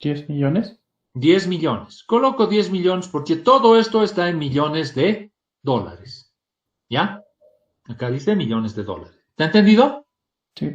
10 millones. 10 millones. Coloco 10 millones porque todo esto está en millones de dólares. ¿Ya? Acá dice millones de dólares. ¿Te ha entendido? Sí.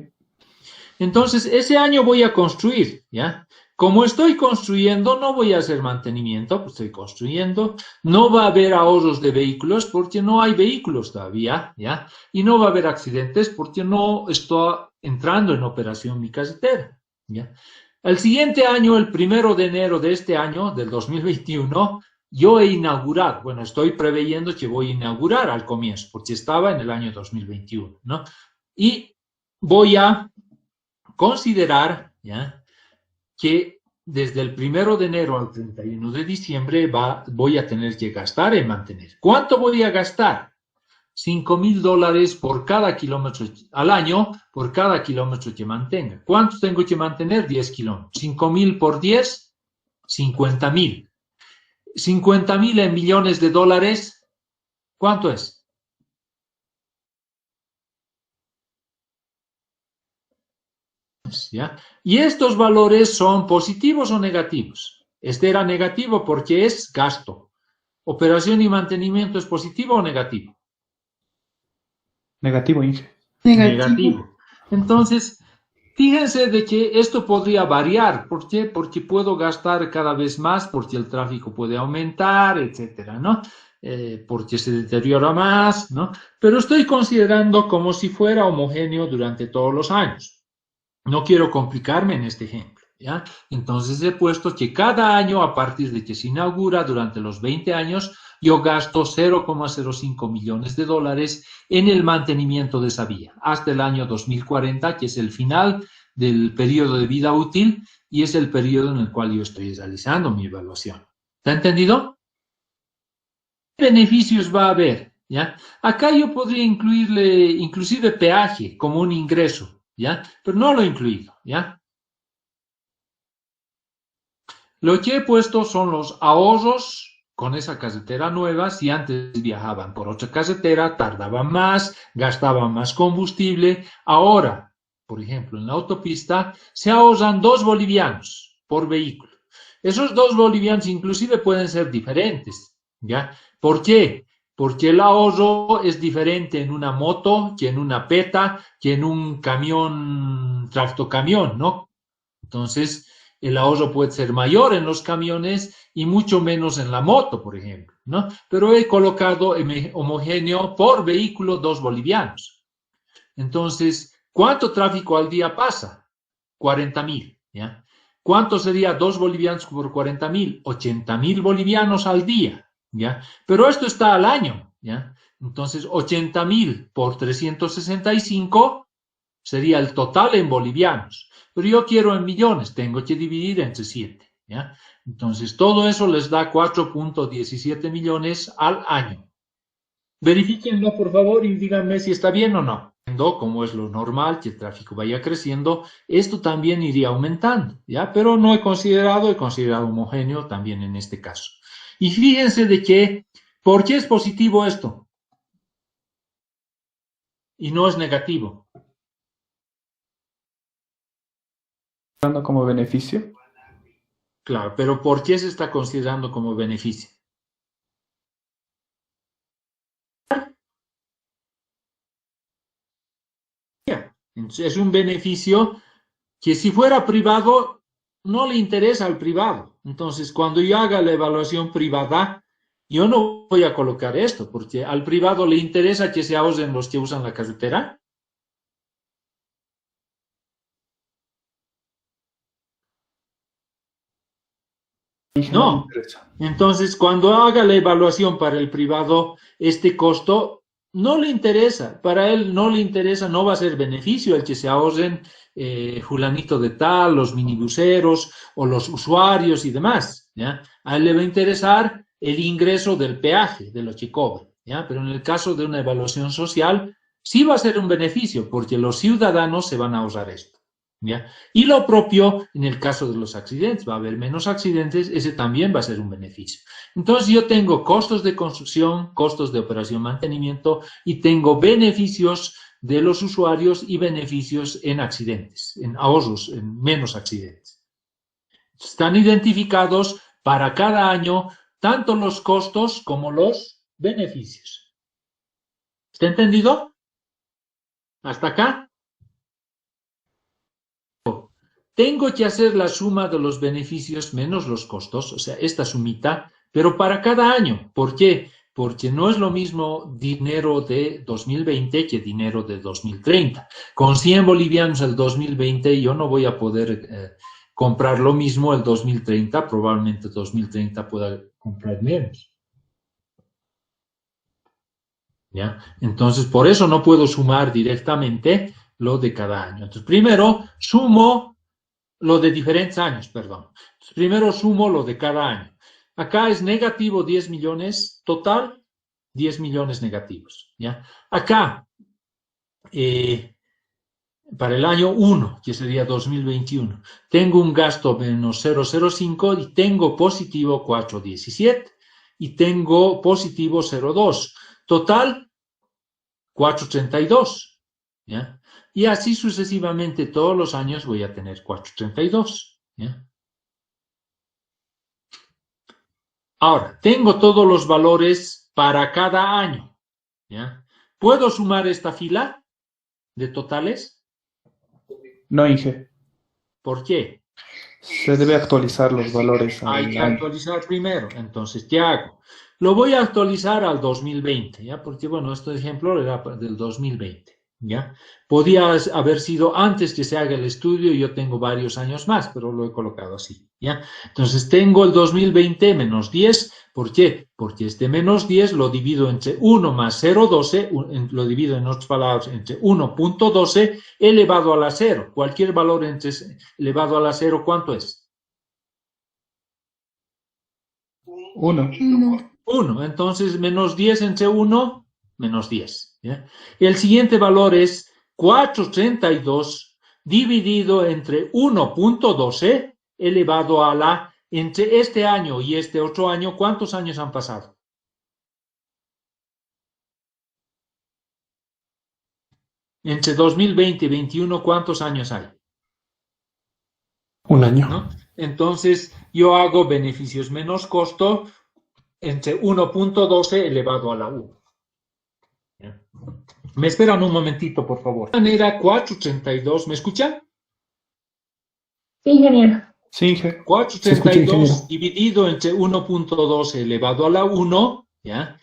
Entonces, ese año voy a construir, ¿ya? Como estoy construyendo, no voy a hacer mantenimiento, pues estoy construyendo. No va a haber ahorros de vehículos porque no hay vehículos todavía, ¿ya? Y no va a haber accidentes porque no está entrando en operación mi carretera, ¿ya? El siguiente año, el 1 de enero de este año, del 2021, yo he inaugurado, bueno, estoy preveyendo que voy a inaugurar al comienzo, porque estaba en el año 2021, ¿no? Y voy a considerar, ¿ya?, que desde el 1 de enero al 31 de diciembre voy a tener que gastar en mantener. ¿Cuánto voy a gastar? $5.000 por cada kilómetro al año, por cada kilómetro que mantenga. ¿Cuánto tengo que mantener? 10 kilómetros. 5.000 por 10, 50.000. 50.000 en millones de dólares, ¿cuánto es? ¿Ya? Y estos valores son positivos o negativos. Este era negativo porque es gasto. ¿Operación y mantenimiento es positivo o negativo? Negativo, Inge. Negativo. Entonces, fíjense de que esto podría variar. ¿Por qué? Porque puedo gastar cada vez más, porque el tráfico puede aumentar, etcétera, ¿no? Porque se deteriora más, ¿no? Pero estoy considerando como si fuera homogéneo durante todos los años. No quiero complicarme en este ejemplo, ¿ya? Entonces he puesto que cada año, a partir de que se inaugura durante los 20 años, yo gasto 0,05 millones de dólares en el mantenimiento de esa vía, hasta el año 2040, que es el final del periodo de vida útil y es el periodo en el cual yo estoy realizando mi evaluación. ¿Está entendido? ¿Qué beneficios va a haber? ¿Ya? Acá yo podría incluirle inclusive peaje como un ingreso, ¿ya? Pero no lo he incluido, ¿ya? Lo que he puesto son los ahorros con esa carretera nueva. Si antes viajaban por otra carretera, tardaban más, gastaban más combustible. Ahora, por ejemplo, en la autopista se ahorran 2 bolivianos por vehículo. Esos 2 bolivianos inclusive pueden ser diferentes, ¿ya? ¿Por qué? Porque el ahorro es diferente en una moto que en una peta, que en un camión, tractocamión, ¿no? Entonces, el ahorro puede ser mayor en los camiones y mucho menos en la moto, por ejemplo, ¿no? Pero he colocado homogéneo por vehículo 2 bolivianos. Entonces, ¿cuánto tráfico al día pasa? 40.000, ¿ya? ¿Cuánto sería 2 bolivianos por 40.000? 80.000 bolivianos al día. ¿Ya? Pero esto está al año, ¿ya? Entonces, 80.000 por 365 sería el total en bolivianos. Pero yo quiero en millones, tengo que dividir entre 7, ¿ya? Entonces, todo eso les da 4.17 millones al año. Verifíquenlo, por favor, y díganme si está bien o no. Como es lo normal, que el tráfico vaya creciendo, esto también iría aumentando, ¿ya? Pero no he considerado homogéneo también en este caso. Y fíjense de que, ¿por qué es positivo esto? Y no es negativo. ¿Considerando como beneficio? Claro, pero ¿por qué se está considerando como beneficio? Es un beneficio que si fuera privado, no le interesa al privado. Entonces, cuando yo haga la evaluación privada, yo no voy a colocar esto, porque al privado le interesa que se ahorren los que usan la carretera. No. Entonces, cuando haga la evaluación para el privado, este costo no le interesa. Para él no le interesa, no va a ser beneficio el que se ahorren fulanito de tal, los minibuseros o los usuarios y demás, ¿ya? A él le va a interesar el ingreso del peaje, de lo que cobre, ¿ya? Pero en el caso de una evaluación social, sí va a ser un beneficio, porque los ciudadanos se van a ahorrar esto, ¿ya? Y lo propio en el caso de los accidentes, va a haber menos accidentes, ese también va a ser un beneficio. Entonces yo tengo costos de construcción, costos de operación, mantenimiento, y tengo beneficios de los usuarios y beneficios en accidentes, en ahorros, en menos accidentes. Están identificados para cada año tanto los costos como los beneficios. ¿Está entendido? ¿Hasta acá? Tengo que hacer la suma de los beneficios menos los costos, o sea, esta sumita, pero para cada año. ¿Por qué? Porque no es lo mismo dinero de 2020 que dinero de 2030. Con 100 bolivianos el 2020 yo no voy a poder comprar lo mismo el 2030, probablemente el 2030 pueda comprar menos. ¿Ya? Entonces, por eso no puedo sumar directamente lo de cada año. Entonces, primero sumo lo de diferentes años, perdón. Entonces, primero sumo lo de cada año. Acá es negativo 10 millones, total 10 millones negativos. ¿Ya? Acá, para el año 1, que sería 2021, tengo un gasto menos 0,05 y tengo positivo 4,17 y tengo positivo 0,2. Total, 4,32. ¿Ya? Y así sucesivamente todos los años voy a tener 4,32. ¿Ya? Ahora, tengo todos los valores para cada año. ¿Ya? ¿Puedo sumar esta fila de totales? No, Inge. ¿Por qué? Se debe actualizar los valores Hay al que año. actualizar primero. Entonces, ¿qué hago? Lo voy a actualizar al 2020, ¿ya? Porque, bueno, este ejemplo era del 2020, ¿ya? Podía haber sido antes que se haga el estudio, yo tengo varios años más, pero lo he colocado así, ¿ya? Entonces, tengo el 2020 menos 10, ¿por qué? Porque este menos 10 lo divido entre 1 más 0,12, lo divido en otras palabras entre 1,12 elevado a la 0. Cualquier valor elevado a la 0, ¿cuánto es? 1. 1. Entonces, menos 10 entre 1, menos 10. ¿Ya? El siguiente valor es 4,32 dividido entre 1,12 elevado a la, entre este año y este otro año, ¿cuántos años han pasado? Entre 2020 y 2021, ¿cuántos años hay? Un año. ¿No? Entonces, yo hago beneficios menos costo entre 1,12 elevado a la 1. ¿Ya? Me esperan un momentito, por favor. De manera 4,32, ¿me escuchan? Sí, ingeniero. Sí, Inge. Se escucha, 4,32 ingeniero. dividido entre 1,12 elevado a la 1, ¿ya?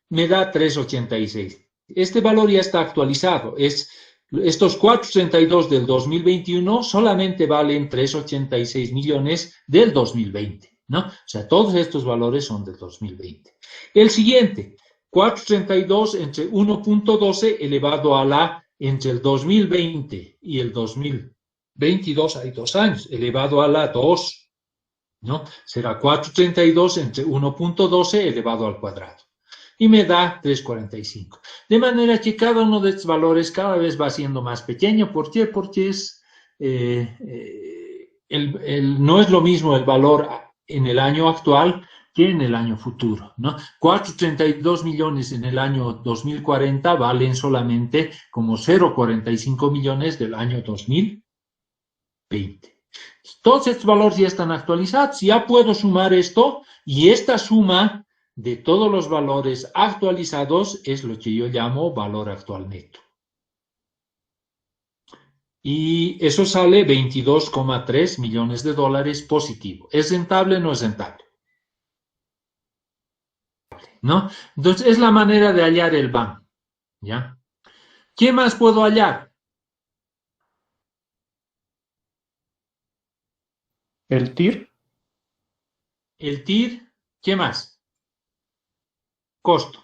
Me da 3,86. Este valor ya está actualizado. Estos 4,32 del 2021 solamente valen 3,86 millones del 2020, ¿no? O sea, todos estos valores son del 2020. El siguiente, 4,32 entre 1,12 elevado a la, entre el 2020 y el 2022 hay 2 años, elevado a la 2, ¿no? Será 4,32 entre 1,12 elevado al cuadrado. Y me da 3,45. De manera que cada uno de estos valores cada vez va siendo más pequeño. ¿Por qué? Porque no es lo mismo el valor en el año actual que en el año futuro, ¿no? 4,32 millones en el año 2040 valen solamente como 0,45 millones del año 2020. Todos estos valores ya están actualizados. Ya puedo sumar esto y esta suma de todos los valores actualizados es lo que yo llamo valor actual neto. Y eso sale 22,3 millones de dólares positivo. ¿Es rentable o no es rentable? ¿No? Entonces, es la manera de hallar el BAM. ¿Ya? ¿Qué más puedo hallar? El TIR. El TIR. ¿Qué más? Costo.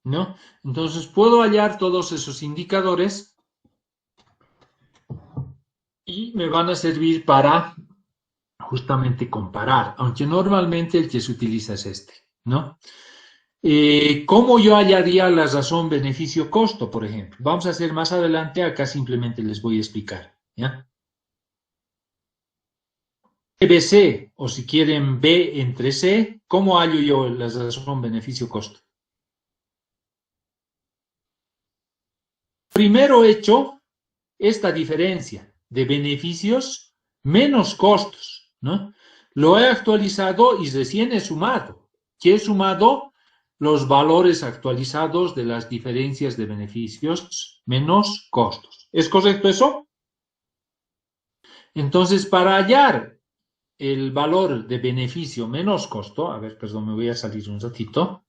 ¿No? Entonces, puedo hallar todos esos indicadores y me van a servir para justamente comparar, aunque normalmente el que se utiliza es este, ¿no? ¿Cómo yo hallaría la razón beneficio-costo, por ejemplo? Vamos a hacer más adelante, acá simplemente les voy a explicar, ¿ya? BC, o si quieren B entre C, ¿cómo hallo yo la razón beneficio-costo? Primero he hecho esta diferencia de beneficios menos costos, ¿no? Lo he actualizado y recién he sumado. ¿Qué he sumado? Los valores actualizados de las diferencias de beneficios menos costos. ¿Es correcto eso? Entonces, para hallar el valor de beneficio menos costo, a ver, perdón, me voy a salir un ratito.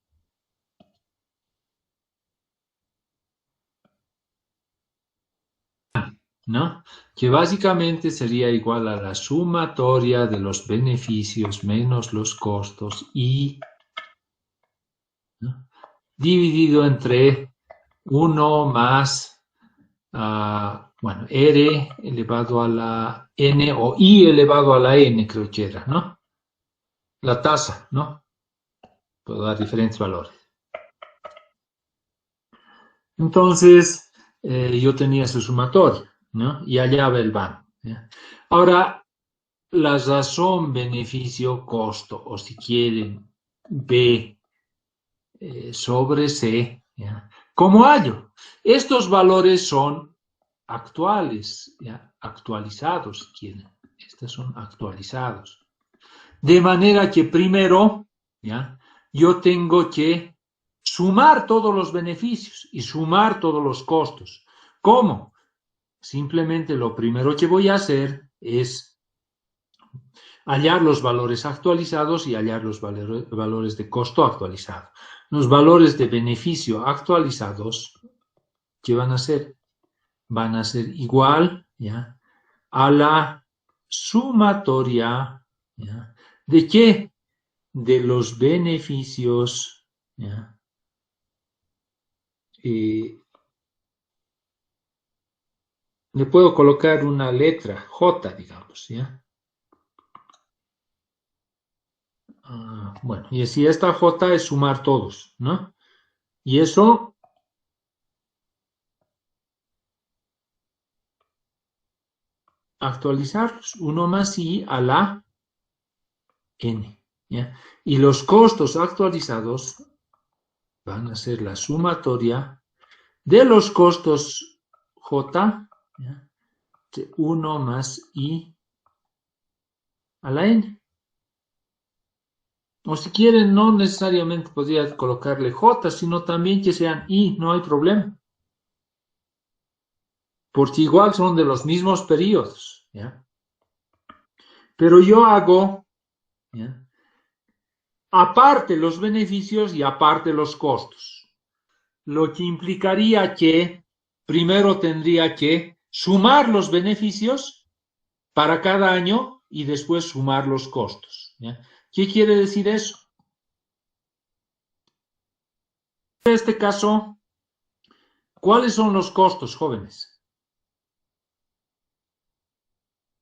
¿No? Que básicamente sería igual a la sumatoria de los beneficios menos los costos y, ¿no?, dividido entre 1 más, bueno, R elevado a la N o I elevado a la N, creo que era, ¿no? La tasa, ¿no? Puedo dar diferentes valores. Entonces, yo tenía su sumatoria, ¿no? Y hallaba el van, ¿ya? Ahora, la razón beneficio-costo, o si quieren, B sobre C, ¿ya? ¿Cómo hallo? Estos valores son actuales, ¿ya? Actualizados, si quieren. Estos son actualizados. De manera que primero, ¿ya?, yo tengo que sumar todos los beneficios y sumar todos los costos. ¿Cómo? Simplemente lo primero que voy a hacer es hallar los valores actualizados y hallar los valores de costo actualizado. Los valores de beneficio actualizados, ¿qué van a ser? Van a ser igual, ¿ya?, a la sumatoria, ¿ya?, ¿de qué? De los beneficios, ¿ya?, le puedo colocar una letra J, digamos, ¿ya? Bueno, y si esta J es sumar todos, ¿no? Y eso actualizarlos, 1 más I a la N, ¿ya? Y los costos actualizados van a ser la sumatoria de los costos J, ¿ya?, de 1 más I a la N. O si quieren, no necesariamente podría colocarle J, sino también que sean I, no hay problema. Porque igual son de los mismos periodos, ¿ya? Pero yo hago, ¿ya?, aparte los beneficios y aparte los costos. Lo que implicaría que primero tendría que sumar los beneficios para cada año y después sumar los costos, ¿ya? ¿Qué quiere decir eso? En este caso, ¿cuáles son los costos, jóvenes?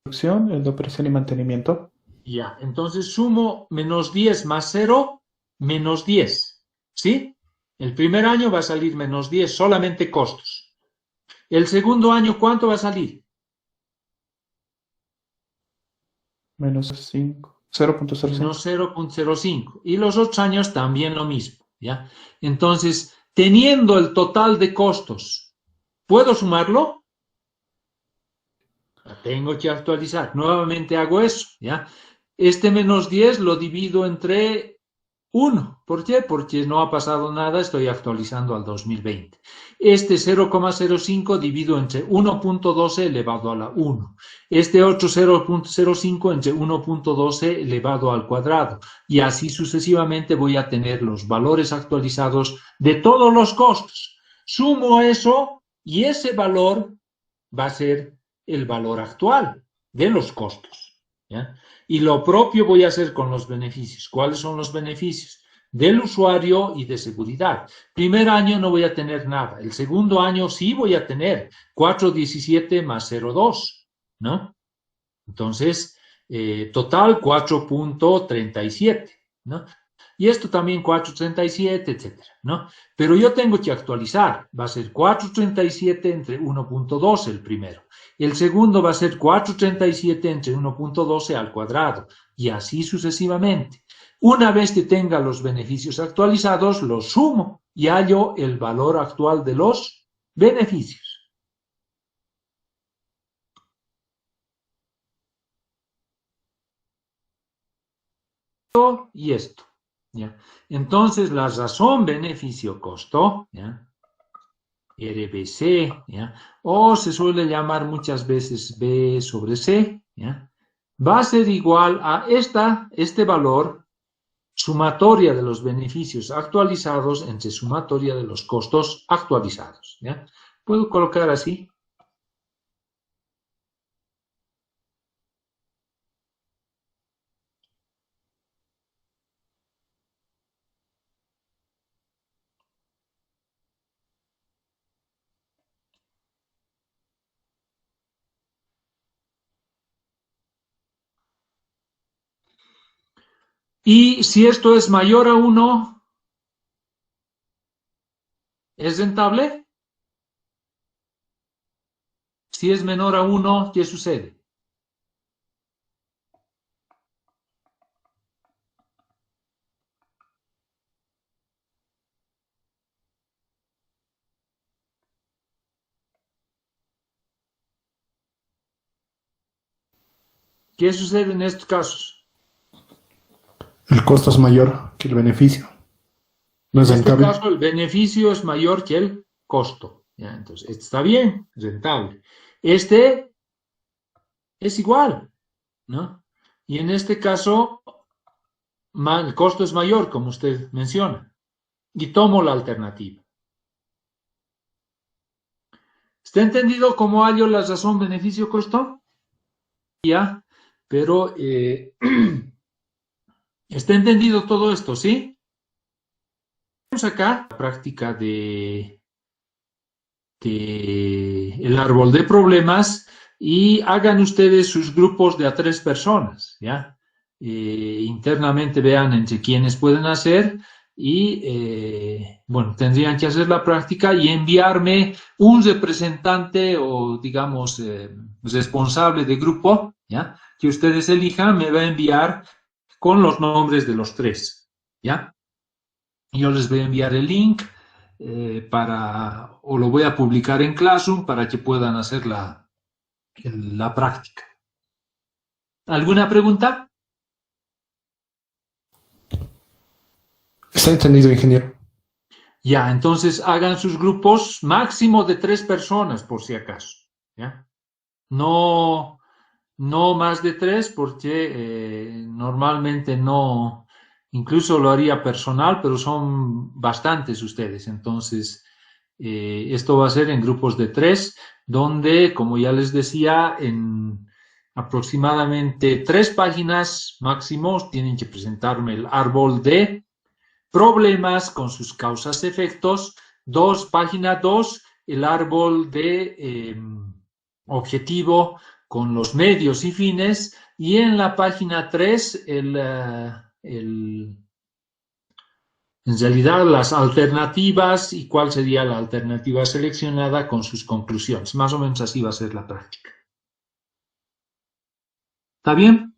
Producción, el de operación y mantenimiento. Ya, entonces sumo menos 10 más 0, menos 10, ¿sí? El primer año va a salir menos 10, solamente costos. El segundo año, ¿cuánto va a salir? Menos 5, 0.05. Menos 0.05. Y los otros años también lo mismo, ¿ya? Entonces, teniendo el total de costos, ¿puedo sumarlo? Tengo que actualizar. Nuevamente hago eso, ¿ya? Este menos 10 lo divido entre 1. ¿Por qué? Porque no ha pasado nada, estoy actualizando al 2020. Este 0,05 divido entre 1.12 elevado a la 1. Este otro 0.05 entre 1.12 elevado al cuadrado. Y así sucesivamente voy a tener los valores actualizados de todos los costos. Sumo eso y ese valor va a ser el valor actual de los costos, ¿ya? Y lo propio voy a hacer con los beneficios. ¿Cuáles son los beneficios? Del usuario y de seguridad. Primer año no voy a tener nada. El segundo año sí voy a tener 4.17 más 0.2, ¿no? Entonces, total 4.37, ¿no? Y esto también 4.37, etcétera, ¿no? Pero yo tengo que actualizar, va a ser 4.37 entre 1.12 el primero. El segundo va a ser 4.37 entre 1.12 al cuadrado, y así sucesivamente. Una vez que tenga los beneficios actualizados, los sumo y hallo el valor actual de los beneficios. Y esto, ¿ya? Entonces, la razón beneficio-costo, ¿ya? RBC, ¿ya? O se suele llamar muchas veces B sobre C, ¿ya? Va a ser igual a este valor sumatoria de los beneficios actualizados entre sumatoria de los costos actualizados, ¿ya? ¿Puedo colocar así? Y si esto es mayor a 1, ¿es rentable? Si es menor a 1, ¿qué sucede? ¿Qué sucede en estos casos? El costo es mayor que el beneficio. No es En este rentable. caso, el beneficio es mayor que el costo, ¿ya? Entonces, este está bien, rentable. Este es igual, ¿no? Y en este caso, el costo es mayor, como usted menciona. Y tomo la alternativa. ¿Está entendido cómo hallo la razón beneficio-costo? Ya, pero ¿está entendido todo esto, sí? Vamos acá, la práctica de el árbol de problemas, y hagan ustedes sus grupos de a 3 personas, ¿ya? Internamente vean entre quiénes pueden hacer y, bueno, tendrían que hacer la práctica y enviarme un representante o, digamos, responsable de grupo, ¿ya? Que ustedes elijan, me va a enviar con los nombres de los 3, ¿ya? Yo les voy a enviar el link o lo voy a publicar en Classroom para que puedan hacer la práctica. ¿Alguna pregunta? Está entendido, ingeniero. Ya, entonces hagan sus grupos máximo de 3 personas, por si acaso, ¿ya? No más de 3, porque normalmente no, incluso lo haría personal, pero son bastantes ustedes. Entonces, esto va a ser en grupos de 3, donde, como ya les decía, en aproximadamente 3 páginas máximo tienen que presentarme el árbol de problemas con sus causas-efectos. Página 2, el árbol de objetivo con los medios y fines, y en la página 3 en realidad las alternativas y cuál sería la alternativa seleccionada con sus conclusiones. Más o menos así va a ser la práctica. ¿Está bien?